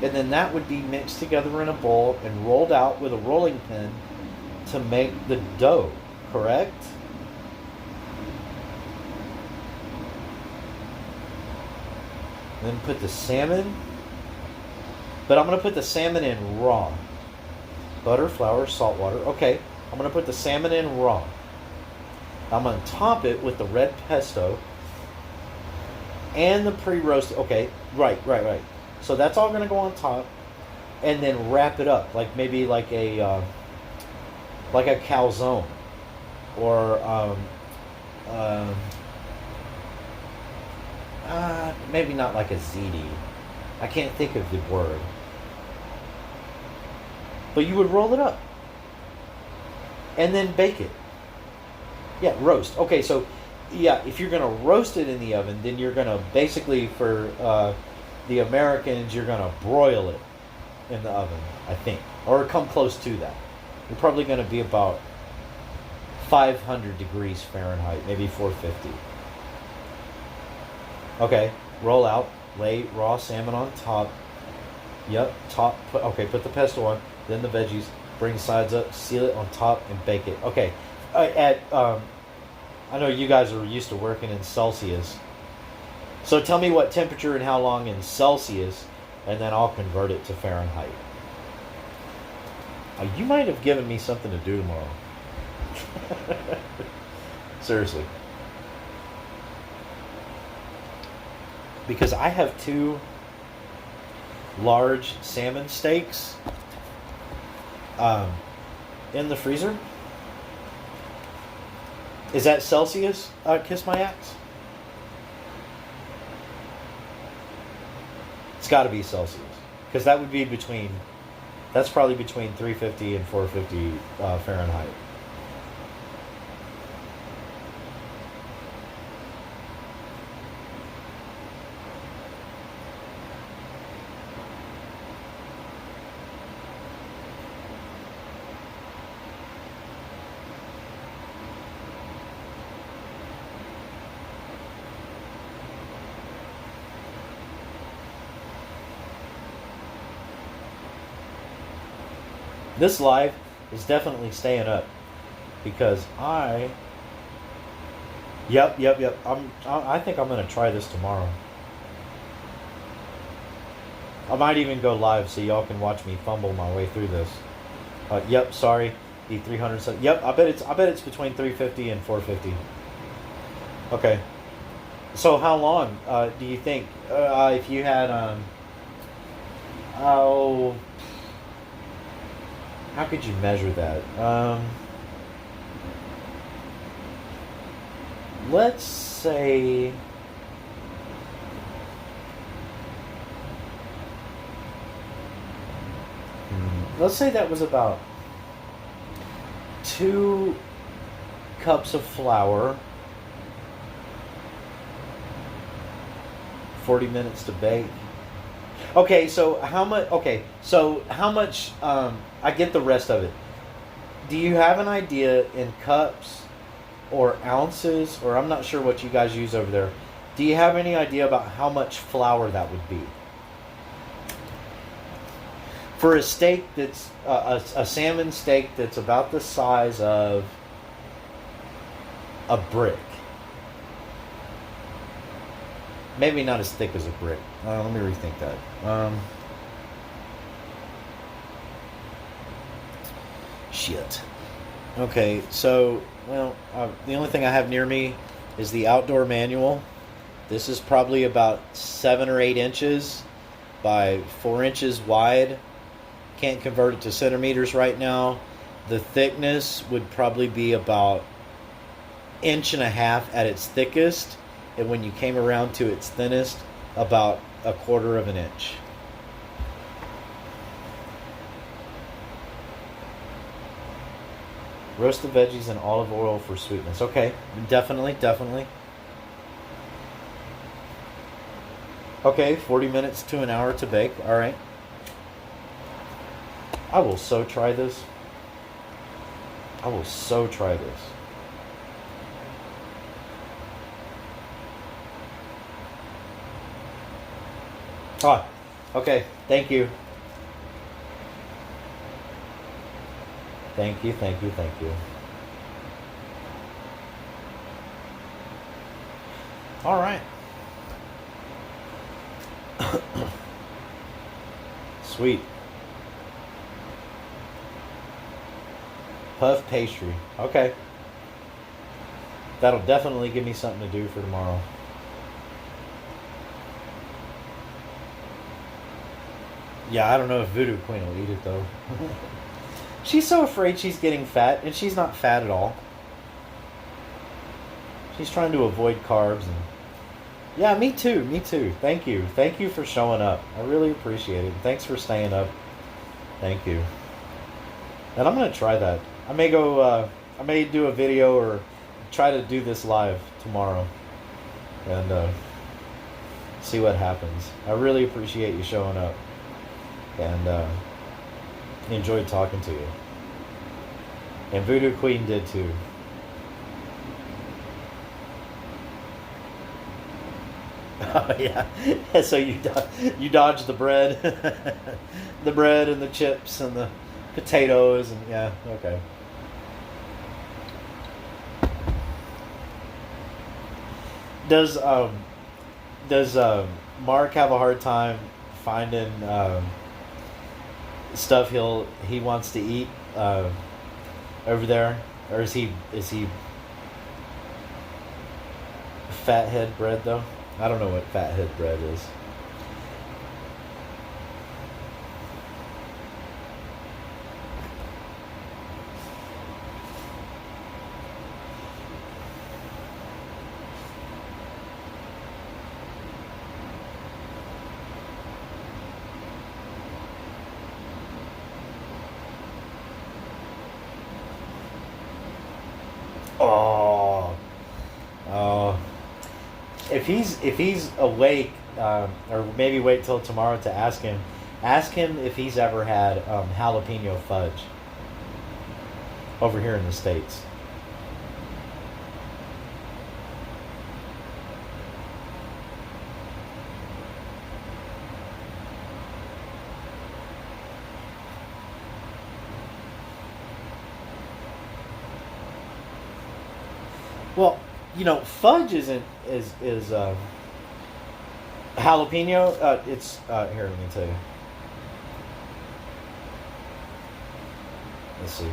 And then that would be mixed together in a bowl and rolled out with a rolling pin to make the dough, correct? Then put the salmon. But I'm going to put the salmon in raw. Butter, flour, salt water. Okay, I'm going to put the salmon in raw. I'm going to top it with the red pesto and the pre-roasted. Okay, right. So that's all going to go on top, and then wrap it up like maybe like a calzone, or maybe not like a ziti. I can't think of the word. But you would roll it up and then bake it. Yeah, roast. Okay, so yeah, if you're going to roast it in the oven, then you're going to basically, for the Americans, you're going to broil it in the oven, I think, or come close to that. You're probably going to be about 500 degrees Fahrenheit, maybe 450. Okay, roll out, lay raw salmon on top. Yep, top. Put the pesto on, then the veggies. Bring sides up, seal it on top, and bake it. Okay, I know you guys are used to working in Celsius. So tell me what temperature and how long in Celsius, and then I'll convert it to Fahrenheit. You might have given me something to do tomorrow. Seriously. Because I have 2 large salmon steaks in the freezer. Is that Celsius, Kiss My Axe? It's got to be Celsius. Because that would be that's probably between 350 and 450 Fahrenheit. This live is definitely staying up because Yep. I think I'm gonna try this tomorrow. I might even go live so y'all can watch me fumble my way through this. Yep. Sorry, the 300. Yep. I bet it's between 350 and 450. Okay. So how long do you think if you had how could you measure that? Let's say that was about 2 cups of flour, 40 minutes to bake. Okay, so how much? Okay, so how much? I get the rest of it. Do you have an idea in cups or ounces, or I'm not sure what you guys use over there? Do you have any idea about how much flour that would be for a steak that's a salmon steak that's about the size of a brick? Maybe not as thick as a brick. Let me rethink that. Shit. Okay, so, well, the only thing I have near me is the outdoor manual. This is probably about 7 or 8 inches by 4 inches wide. Can't convert it to centimeters right now. The thickness would probably be about 1.5 inches at its thickest, and when you came around to its thinnest, about 1/4 inch. Roast the veggies in olive oil for sweetness. Okay, definitely. Okay, 40 minutes to an hour to bake. All right. I will so try this. Ah, okay. Thank you. Thank you. All right. Sweet. Puff pastry. Okay. That'll definitely give me something to do for tomorrow. Yeah, I don't know if Voodoo Queen will eat it though. She's so afraid she's getting fat, and she's not fat at all. She's trying to avoid carbs. And yeah, me too. Thank you for showing up. I really appreciate it. Thanks for staying up. Thank you. And I'm gonna try that. I may go. I may do a video or try to do this live tomorrow, and see what happens. I really appreciate you showing up, and enjoyed talking to you. And Voodoo Queen did too. Oh yeah. So you dodged the bread, the bread and the chips and the potatoes, and yeah, okay. Does Mark have a hard time finding stuff he wants to eat over there, or is he fathead bread though? I don't know what fathead bread is. Oh. If he's awake, or maybe wait till tomorrow to ask him. Ask him if he's ever had jalapeno fudge over here in the States. Well, fudge isn't is jalapeno. It's here. Let me tell you. Let's see.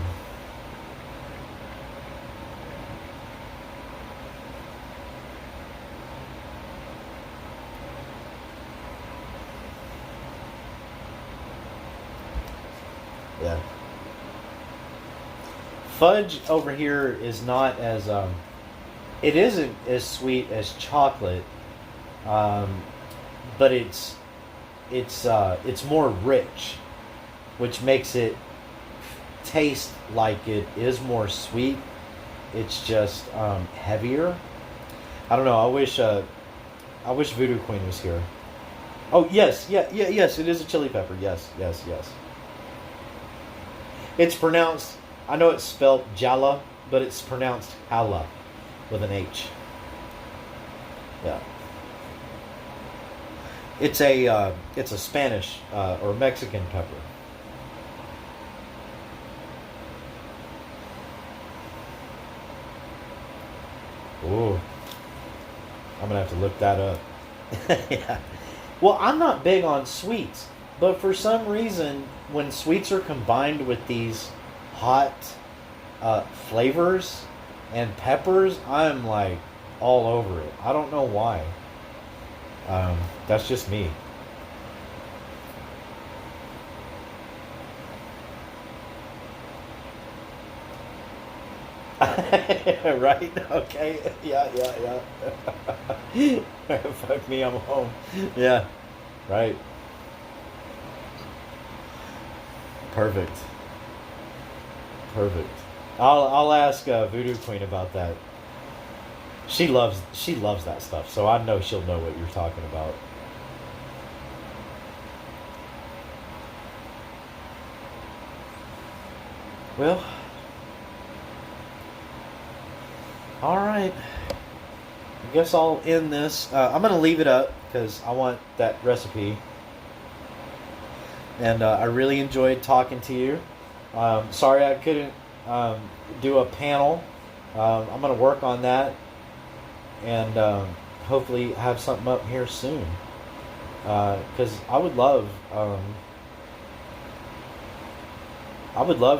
Yeah. Fudge over here is not as it isn't as sweet as chocolate, but it's more rich, which makes it taste like it is more sweet. It's just heavier. I don't know. I wish Voodoo Queen was here. Oh yes, yes. It is a chili pepper. Yes. It's pronounced. I know it's spelled jala, but it's pronounced hala with an H. Yeah. It's a Spanish or Mexican pepper. Ooh, I'm gonna have to look that up. Yeah. Well, I'm not big on sweets, but for some reason, when sweets are combined with these hot flavors and peppers, I'm like all over it. I don't know why. That's just me. Right? Okay. Yeah. Fuck me, I'm home. Yeah. Right. Perfect. I'll ask Voodoo Queen about that. She loves that stuff, so I know she'll know what you're talking about. Well, all right. I guess I'll end this. I'm gonna leave it up because I want that recipe, and I really enjoyed talking to you. Sorry I couldn't do a panel. I'm gonna work on that, and hopefully have something up here soon. Because I would love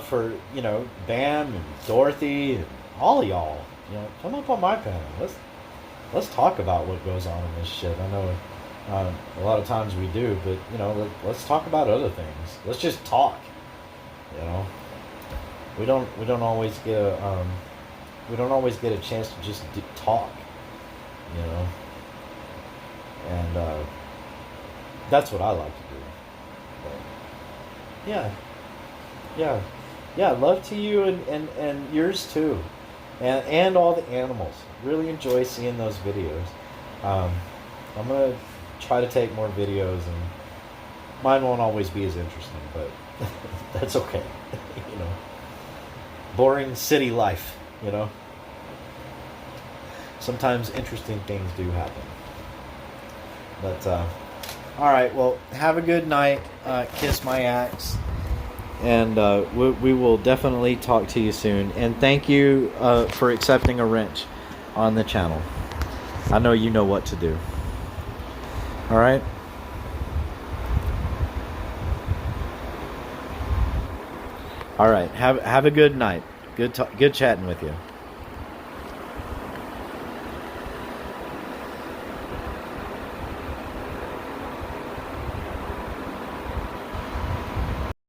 for Bam and Dorothy and all of y'all, come up on my panel. Let's talk about what goes on in this shit. I know a lot of times we do, but let's talk about other things. Let's just talk. We don't always get a chance to just talk. And that's what I like to do. But, yeah. Love to you and yours too, and all the animals. Really enjoy seeing those videos. I'm gonna try to take more videos, and mine won't always be as interesting, but that's okay. Boring city life. Sometimes interesting things do happen. But all right, well, have a good night. Kiss my axe. And we will definitely talk to you soon. And thank you for accepting a wrench on the channel. I know you know what to do. All right? All right. Have a good night. Good chatting with you.